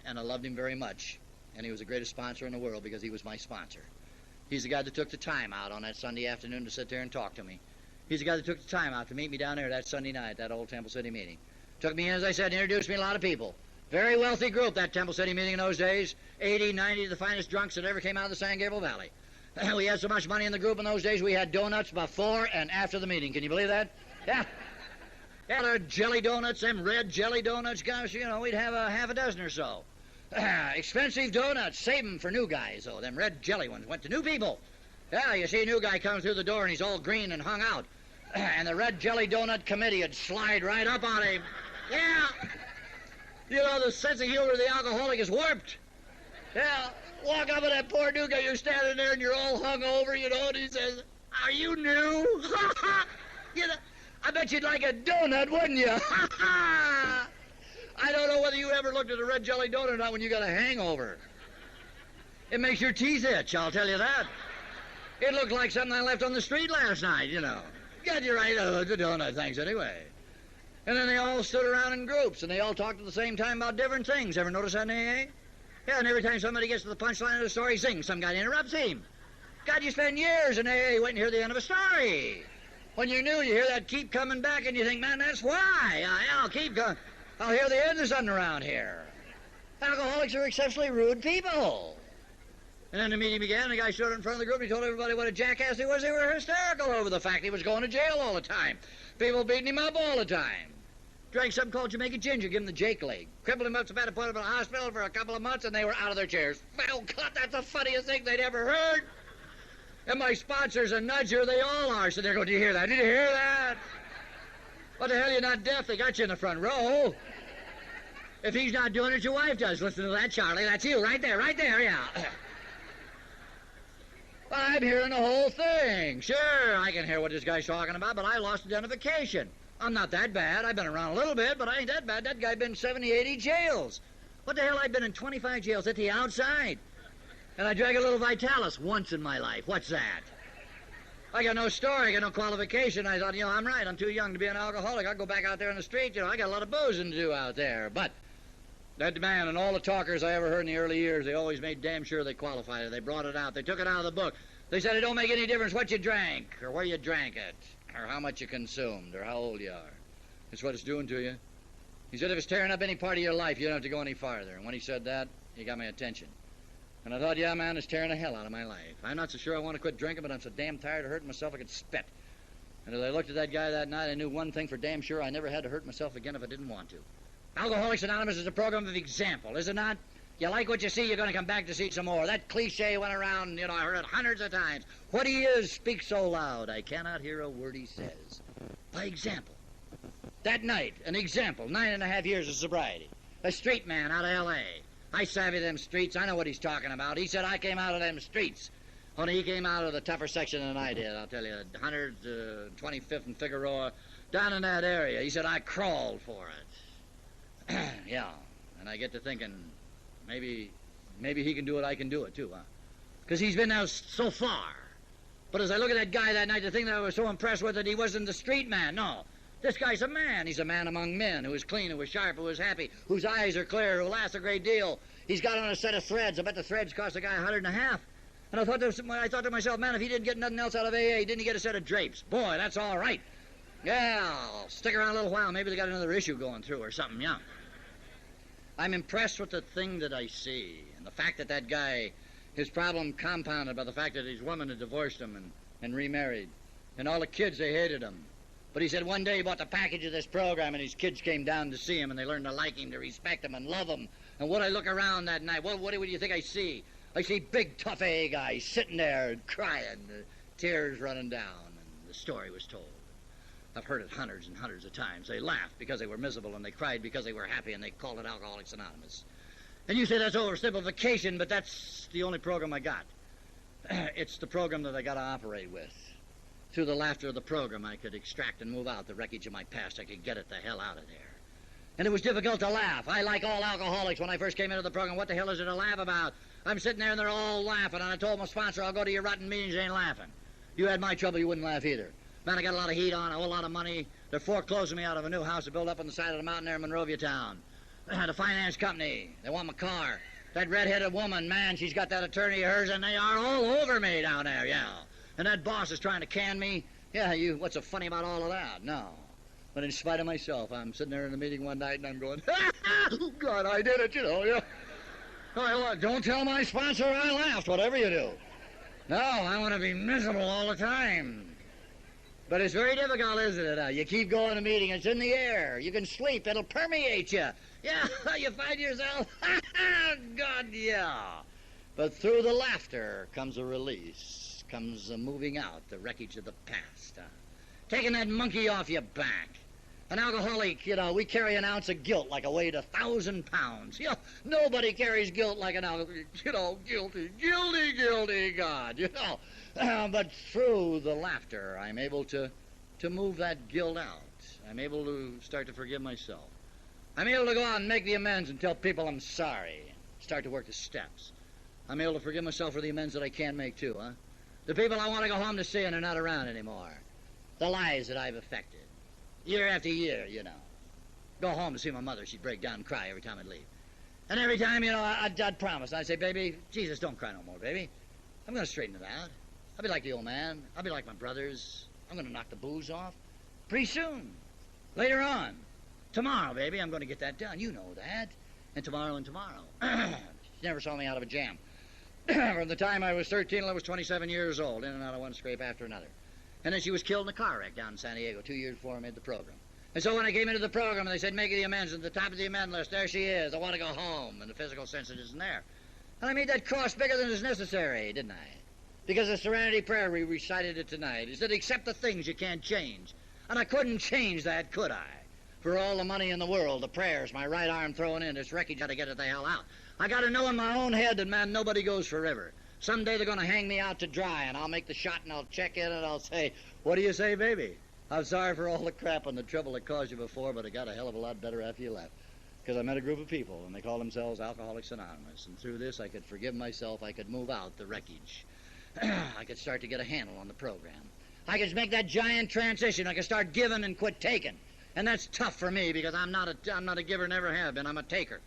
and I loved him very much, and he was the greatest sponsor in the world because he was my sponsor. He's the guy that took the time out on that Sunday afternoon to sit there and talk to me. He's the guy that took the time out to meet me down there that Sunday night, that old Temple City meeting. Took me in, as I said, introduced me to a lot of people. Very wealthy group, that Temple City meeting in those days. 80, 90 of the finest drunks that ever came out of the San Gabriel Valley. We had so much money in the group in those days, we had donuts before and after the meeting. Can you believe that? Yeah. Yeah, there jelly donuts, them red jelly donuts. Gosh, you know, we'd have a half a dozen or so. Expensive donuts. Save them for new guys, though. Them red jelly ones went to new people. Yeah, you see a new guy comes through the door and he's all green and hung out. And the red jelly donut committee would slide right up on him. Yeah. You know, the sense of humor of the alcoholic is warped. Yeah. Walk up to that poor new guy, you're standing there and you're all hung over, you know, and he says, "Are you new?" You know, I bet you'd like a donut, wouldn't you? I don't know whether you ever looked at a red jelly donut or not when you got a hangover. It makes your teeth itch, I'll tell you that. It looked like something I left on the street last night, you know. Got you right, the donut, thanks anyway. And then they all stood around in groups, and they all talked at the same time about different things. Ever notice that in AA? Yeah, and every time somebody gets to the punchline of the story, zing, some guy interrupts him. God, you spend years in AA waiting to hear the end of a story. When you're new, you hear that keep coming back, and you think, man, that's why. I'll keep going. I'll hear the end of something around here. Alcoholics are exceptionally rude people. And then the meeting began, and the guy stood in front of the group, and he told everybody what a jackass he was. They were hysterical over the fact he was going to jail all the time. People beating him up all the time. Drank something called Jamaica Ginger, give him the Jake leg. Crippled him up so bad to put him in a hospital for a couple of months, and they were out of their chairs. Well, God, that's the funniest thing they'd ever heard. And my sponsor's a nudger, they all are. So they're going, "Did you hear that? Did you hear that? What the hell, you're not deaf? They got you in the front row. If he's not doing it, your wife does. Listen to that, Charlie. That's you, right there, yeah." Well, I'm hearing the whole thing. Sure, I can hear what this guy's talking about, but I lost identification. I'm not that bad. I've been around a little bit, but I ain't that bad. That guy been in 70, 80 jails. What the hell, I've been in 25 jails at the outside. And I drank a little Vitalis once in my life. What's that? I got no story, I got no qualification. I thought, you know, I'm right. I'm too young to be an alcoholic. I'll go back out there in the street. You know, I got a lot of boozing to do out there. But that man and all the talkers I ever heard in the early years, they always made damn sure they qualified it. They brought it out. They took it out of the book. They said it don't make any difference what you drank or where you drank it or how much you consumed or how old you are. It's what it's doing to you. He said if it's tearing up any part of your life, you don't have to go any farther. And when he said that, he got my attention. And I thought, yeah, man, it's tearing the hell out of my life. I'm not so sure I want to quit drinking, but I'm so damn tired of hurting myself I could spit. And as I looked at that guy that night, I knew one thing for damn sure: I never had to hurt myself again if I didn't want to. Alcoholics Anonymous is a program of example, is it not? You like what you see, you're going to come back to see some more. That cliche went around, you know, I heard it hundreds of times. What he is speaks so loud, I cannot hear a word he says. By example. That night, an example, 9.5 years of sobriety. A street man out of L.A. I savvy them streets, I know what he's talking about. He said I came out of them streets. Only he came out of the tougher section than I did, I'll tell you. 125th and Figueroa, down in that area. He said I crawled for it. Yeah, and I get to thinking, maybe he can do it, I can do it too, huh? Because he's been there so far. But as I look at that guy that night, the thing that I was so impressed with, that he wasn't the street man, no. This guy's a man. He's a man among men who is clean, who is sharp, who is happy, whose eyes are clear, who laughs a great deal. He's got on a set of threads. I bet the threads cost the guy $150. And I thought to myself, man, if he didn't get nothing else out of AA, didn't he get a set of drapes? Boy, that's all right. Yeah, I'll stick around a little while. Maybe they got another issue going through or something, yeah. I'm impressed with the thing that I see, and the fact that that guy, his problem compounded by the fact that his woman had divorced him and remarried, and all the kids, they hated him. But he said one day he bought the package of this program, and his kids came down to see him, and they learned to like him, to respect him, and love him. And when I look around that night, what do you think I see? I see big, tough AA guys sitting there crying, tears running down, and the story was told. I've heard it hundreds and hundreds of times. They laughed because they were miserable, and they cried because they were happy, and they called it Alcoholics Anonymous. And you say that's oversimplification, but that's the only program I got. It's the program that I got to operate with. Through the laughter of the program, I could extract and move out the wreckage of my past. I could get it the hell out of there. And it was difficult to laugh. I, like all alcoholics, when I first came into the program, what the hell is there to laugh about? I'm sitting there and they're all laughing, and I told my sponsor, I'll go to your rotten meetings, you ain't laughing. You had my trouble, you wouldn't laugh either. Man, I got a lot of heat on, a whole lot of money. They're foreclosing me out of a new house to build up on the side of the mountain there in Monrovia town. The finance company, they want my car. That red-headed woman, man, she's got that attorney of hers, and they are all over me down there, yeah. And that boss is trying to can me. Yeah, what's so funny about all of that? No. But in spite of myself, I'm sitting there in the meeting one night and I'm going, oh, God, I did it, yeah. Don't tell my sponsor I laughed, whatever you do. No, I want to be miserable all the time. But it's very difficult, isn't it? You keep going to a meeting, it's in the air. You can sleep, it'll permeate you. Yeah, you find yourself, God, yeah. But through the laughter comes a release, comes a moving out, the wreckage of the past. Taking that monkey off your back. An alcoholic, we carry an ounce of guilt like a weight 1,000 pounds. Nobody carries guilt like an alcoholic. Guilty, God, But through the laughter, I'm able to move that guilt out. I'm able to start to forgive myself. I'm able to go out and make the amends and tell people I'm sorry. Start to work the steps. I'm able to forgive myself for the amends that I can't make, too, The people I want to go home to see and are not around anymore. The lives that I've affected. Year after year, Go home to see my mother. She'd break down and cry every time I'd leave. And every time, I'd promise. I'd say, baby, Jesus, don't cry no more, baby. I'm going to straighten it out. I'll be like the old man. I'll be like my brothers. I'm going to knock the booze off. Pretty soon. Later on. Tomorrow, baby, I'm going to get that done. You know that. And tomorrow and tomorrow. She never saw me out of a jam. From the time I was 13 till I was 27 years old, in and out of one scrape after another. And then she was killed in a car wreck down in San Diego 2 years before I made the program. And so when I came into the program, they said, make the amends. At the top of the amend list, there she is. I want to go home. And the physical sense it isn't there. And I made that cross bigger than is necessary, didn't I? Because the Serenity Prayer, we recited it tonight. It said, accept the things you can't change. And I couldn't change that, could I? For all the money in the world, the prayers, my right arm thrown in, this wreckage, got to get it the hell out. I got to know in my own head that, man, nobody goes forever. Someday they're going to hang me out to dry, and I'll make the shot, and I'll check in, and I'll say, what do you say, baby? I'm sorry for all the crap and the trouble it caused you before, but it got a hell of a lot better after you left. Because I met a group of people, and they call themselves Alcoholics Anonymous. And through this, I could forgive myself. I could move out the wreckage. I could start to get a handle on the program. I could make that giant transition. I could start giving and quit taking. And that's tough for me, because I'm not a giver, never have been. I'm a taker.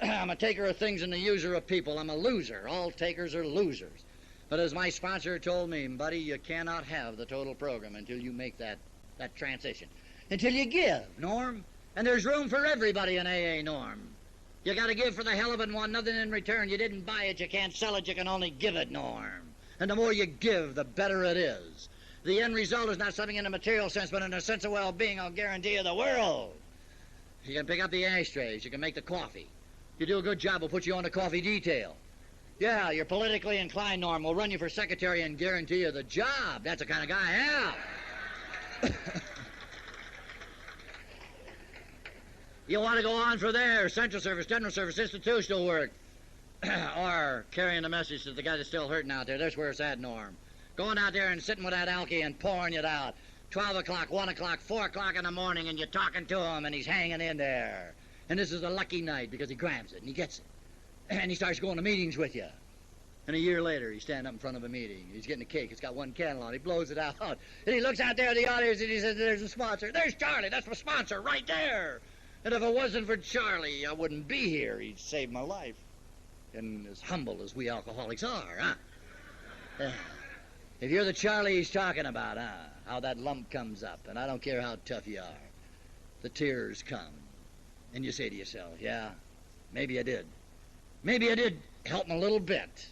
I'm a taker of things and a user of people. I'm a loser. All takers are losers. But as my sponsor told me, buddy, you cannot have the total program until you make that transition. Until you give, Norm. And there's room for everybody in AA, Norm. You got to give for the hell of it and want nothing in return. You didn't buy it, you can't sell it, you can only give it, Norm. And the more you give, the better it is. The end result is not something in a material sense, but in a sense of well-being, I'll guarantee you the world. You can pick up the ashtrays, you can make the coffee. You do a good job, we'll put you on the coffee detail. Yeah, you're politically inclined, Norm. We'll run you for secretary and guarantee you the job. That's the kind of guy I am. You want to go on for there, central service, general service, institutional work, or carrying the message to the guy that's still hurting out there. That's where it's at, Norm. Going out there and sitting with that alky and pouring it out. 12 o'clock, 1 o'clock, 4 o'clock in the morning, and you're talking to him, and he's hanging in there. And this is a lucky night because he grabs it and he gets it. And he starts going to meetings with you. And a year later, he's standing up in front of a meeting. He's getting a cake. It's got one candle on it. He blows it out. And he looks out there at the audience and he says, there's a sponsor. There's Charlie. That's my sponsor right there. And if it wasn't for Charlie, I wouldn't be here. He'd saved my life. And as humble as we alcoholics are, huh? If you're the Charlie he's talking about, how that lump comes up. And I don't care how tough you are. The tears come. And you say to yourself, yeah, maybe I did. Maybe I did help him a little bit.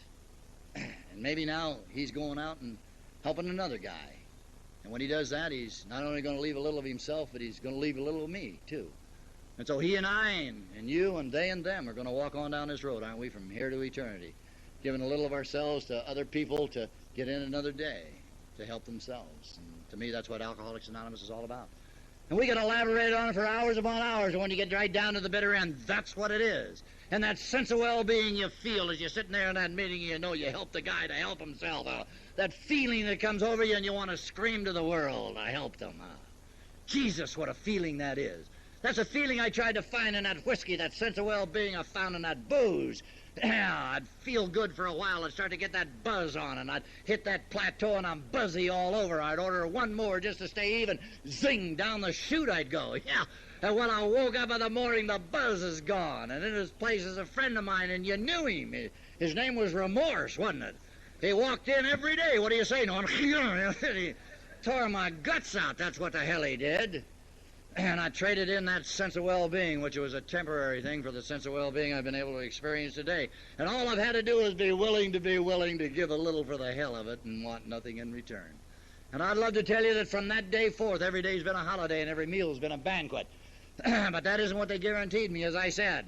And maybe now he's going out and helping another guy. And when he does that, he's not only going to leave a little of himself, but he's going to leave a little of me, too. And so he and I and you and they and them are going to walk on down this road, aren't we, from here to eternity, giving a little of ourselves to other people to get in another day, to help themselves. And to me, that's what Alcoholics Anonymous is all about. And we can elaborate on it for hours upon hours, and when you get right down to the bitter end, that's what it is. And that sense of well-being you feel as you're sitting there in that meeting, you know you helped the guy to help himself. That feeling that comes over you and you want to scream to the world, I helped him. Jesus, what a feeling that is. That's a feeling I tried to find in that whiskey, that sense of well-being I found in that booze. Yeah, I'd feel good for a while. I'd start to get that buzz on, and I'd hit that plateau, and I'm buzzy all over. I'd order one more just to stay even. Zing, down the chute I'd go. Yeah, and when I woke up in the morning, the buzz is gone. And in his place is a friend of mine, and you knew him. His name was Remorse, wasn't it? He walked in every day. What do you say, Norm? He tore my guts out. That's what the hell he did. And I traded in that sense of well-being, which was a temporary thing, for the sense of well-being I've been able to experience today. And all I've had to do is be willing to give a little for the hell of it and want nothing in return. And I'd love to tell you that from that day forth, every day's been a holiday and every meal's been a banquet. But that isn't what they guaranteed me, as I said.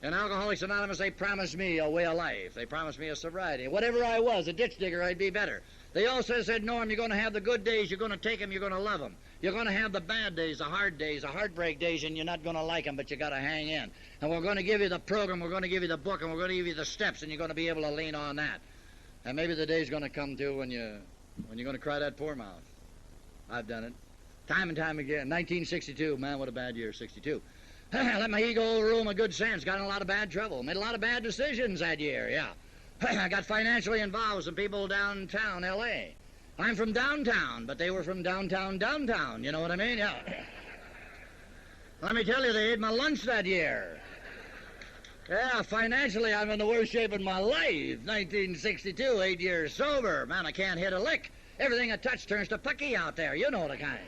In Alcoholics Anonymous, they promised me a way of life. They promised me a sobriety. Whatever I was, a ditch digger, I'd be better. They also said, Norm, you're going to have the good days, you're going to take them, you're going to love them. You're going to have the bad days, the heartbreak days, and you're not going to like them, but you got to hang in. And we're going to give you the program, we're going to give you the book, and we're going to give you the steps, and you're going to be able to lean on that. And maybe the day's going to come, too, when you're going to cry that poor mouth. I've done it. Time and time again. 1962, man, what a bad year, 62. I let my ego overrule my good sense, got in a lot of bad trouble, made a lot of bad decisions that year, yeah. I got financially involved with some people downtown L.A. I'm from downtown, but they were from downtown, you know what I mean? Yeah. Let me tell you, they ate my lunch that year. Yeah, financially, I'm in the worst shape in my life. 1962, 8 years sober. Man, I can't hit a lick. Everything I touch turns to pucky out there. You know the kind.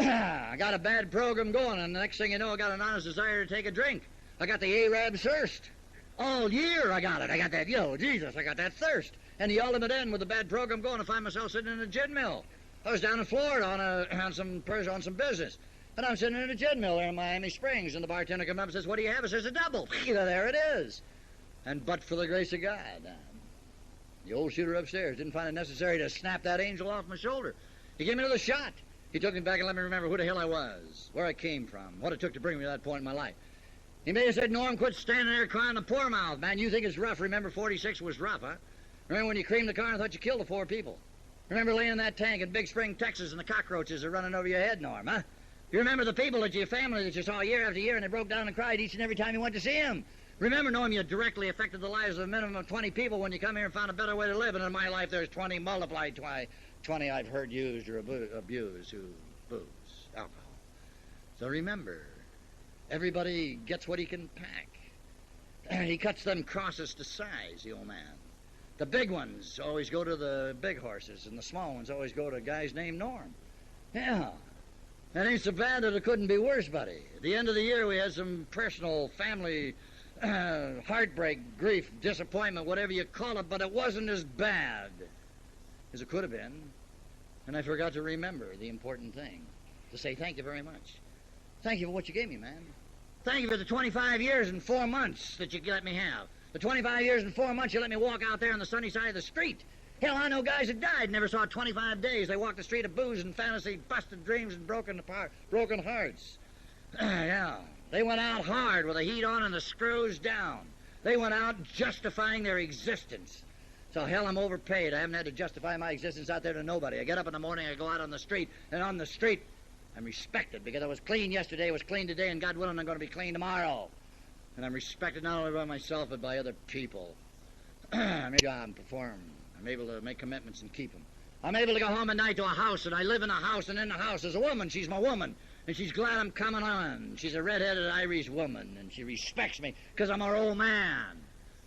I got a bad program going, and the next thing you know, I got an honest desire to take a drink. I got the Arab thirst. All year I got it. I got that, Jesus, I got that thirst. And the ultimate end with a bad program going, I find myself sitting in a gin mill. I was down in Florida on some business. And I'm sitting in a gin mill there in Miami Springs, and the bartender comes up and says, what do you have? I says, a double. There it is. And but for the grace of God, the old shooter upstairs didn't find it necessary to snap that angel off my shoulder. He gave me another shot. He took me back and let me remember who the hell I was, where I came from, what it took to bring me to that point in my life. He may have said, Norm, quit standing there crying the poor mouth. Man, you think it's rough. Remember 46 was rough, huh? Remember when you creamed the car and thought you killed the 4 people? Remember laying in that tank in Big Spring, Texas, and the cockroaches are running over your head, Norm, huh? You remember the people your family that you saw year after year, and they broke down and cried each and every time you went to see them? Remember, Norm, you directly affected the lives of a minimum of 20 people when you come here and found a better way to live, and in my life there's 20 multiplied 20 I've heard used or abused who booze, alcohol. So remember, everybody gets what he can pack. He cuts them crosses to size, the old man. The big ones always go to the big horses, and the small ones always go to guys named Norm. Yeah. That ain't so bad that it couldn't be worse, buddy. At the end of the year, we had some personal, family, heartbreak, grief, disappointment, whatever you call it, but it wasn't as bad as it could have been. And I forgot to remember the important thing, to say thank you very much. Thank you for what you gave me, man. Thank you for the 25 years and 4 months that you let me have. The 25 years and 4 months you let me walk out there on the sunny side of the street. Hell, I know guys that died, never saw 25 days. They walked the street of booze and fantasy, busted dreams and broken hearts. Yeah, they went out hard with the heat on and the screws down. They went out justifying their existence. So, hell, I'm overpaid. I haven't had to justify my existence out there to nobody. I get up in the morning, I go out on the street, and on the street, I'm respected because I was clean yesterday, I was clean today, and God willing, I'm going to be clean tomorrow. And I'm respected not only by myself, but by other people. I'm able to job and perform. I'm able to make commitments and keep them. I'm able to go home at night to a house, and I live in a house, and in the house is a woman. She's my woman, and she's glad I'm coming on. She's a red-headed Irish woman, and she respects me because I'm her old man.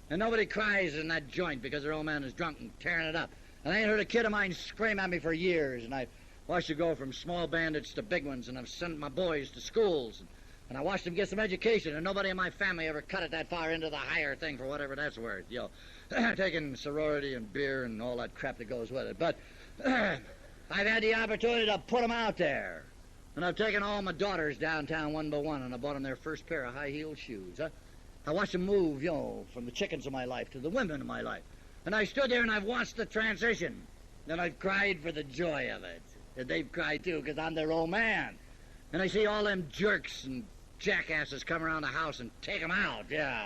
And nobody cries in that joint because their old man is drunk and tearing it up. And I ain't heard a kid of mine scream at me for years, and I've watched her go from small bandits to big ones, and I've sent my boys to schools, and I watched them get some education, and nobody in my family ever cut it that far into the higher thing for whatever that's worth, taking sorority and beer and all that crap that goes with it. But I've had the opportunity to put them out there, and I've taken all my daughters downtown one by one, and I bought them their first pair of high-heeled shoes. I watched them move, from the chickens of my life to the women of my life. And I stood there and I've watched the transition. And I've cried for the joy of it. And they've cried too, because I'm their old man. And I see all them jerks and jackasses come around the house and take them out, yeah.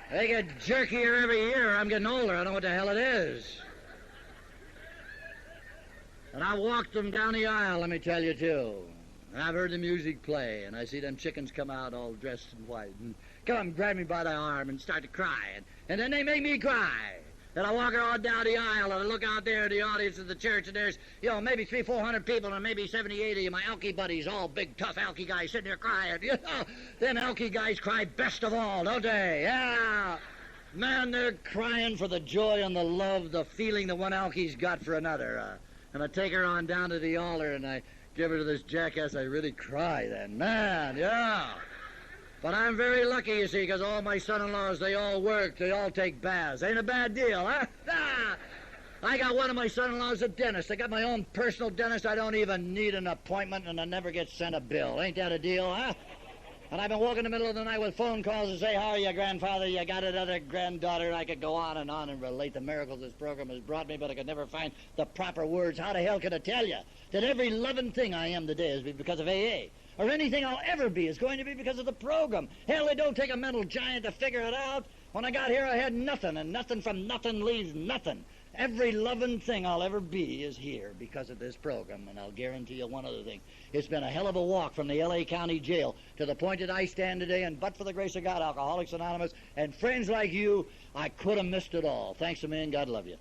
They get jerkier every year. I'm getting older. I don't know what the hell it is. And I walked them down the aisle, let me tell you, too. And I've heard the music play, and I see them chickens come out all dressed in white and come and grab me by the arm and start to cry. And then they make me cry. And I walk on down the aisle, and I look out there in the audience of the church, and there's, maybe 300-400 people, and maybe 70, 80 of my alky buddies, all big, tough alky guys sitting there crying. Them alky guys cry best of all, don't they? Yeah. Man, they're crying for the joy and the love, the feeling that one alky's got for another. And I take her on down to the altar, and I give her to this jackass. I really cry then. Man, yeah. But I'm very lucky, you see, because all my son-in-laws, they all work, they all take baths. Ain't a bad deal, huh? I got one of my son-in-laws a dentist. I got my own personal dentist. I don't even need an appointment, and I never get sent a bill. Ain't that a deal, huh? And I've been walking in the middle of the night with phone calls to say, how are you, grandfather? You got another granddaughter? And I could go on and relate the miracles this program has brought me, but I could never find the proper words. How the hell can I tell you that every loving thing I am today is because of AA? Or anything I'll ever be is going to be because of the program. Hell, it don't take a mental giant to figure it out. When I got here, I had nothing, and nothing from nothing leaves nothing. Every loving thing I'll ever be is here because of this program, and I'll guarantee you one other thing. It's been a hell of a walk from the L.A. County Jail to the point that I stand today, and but for the grace of God, Alcoholics Anonymous, and friends like you, I could have missed it all. Thanks a million. God love you.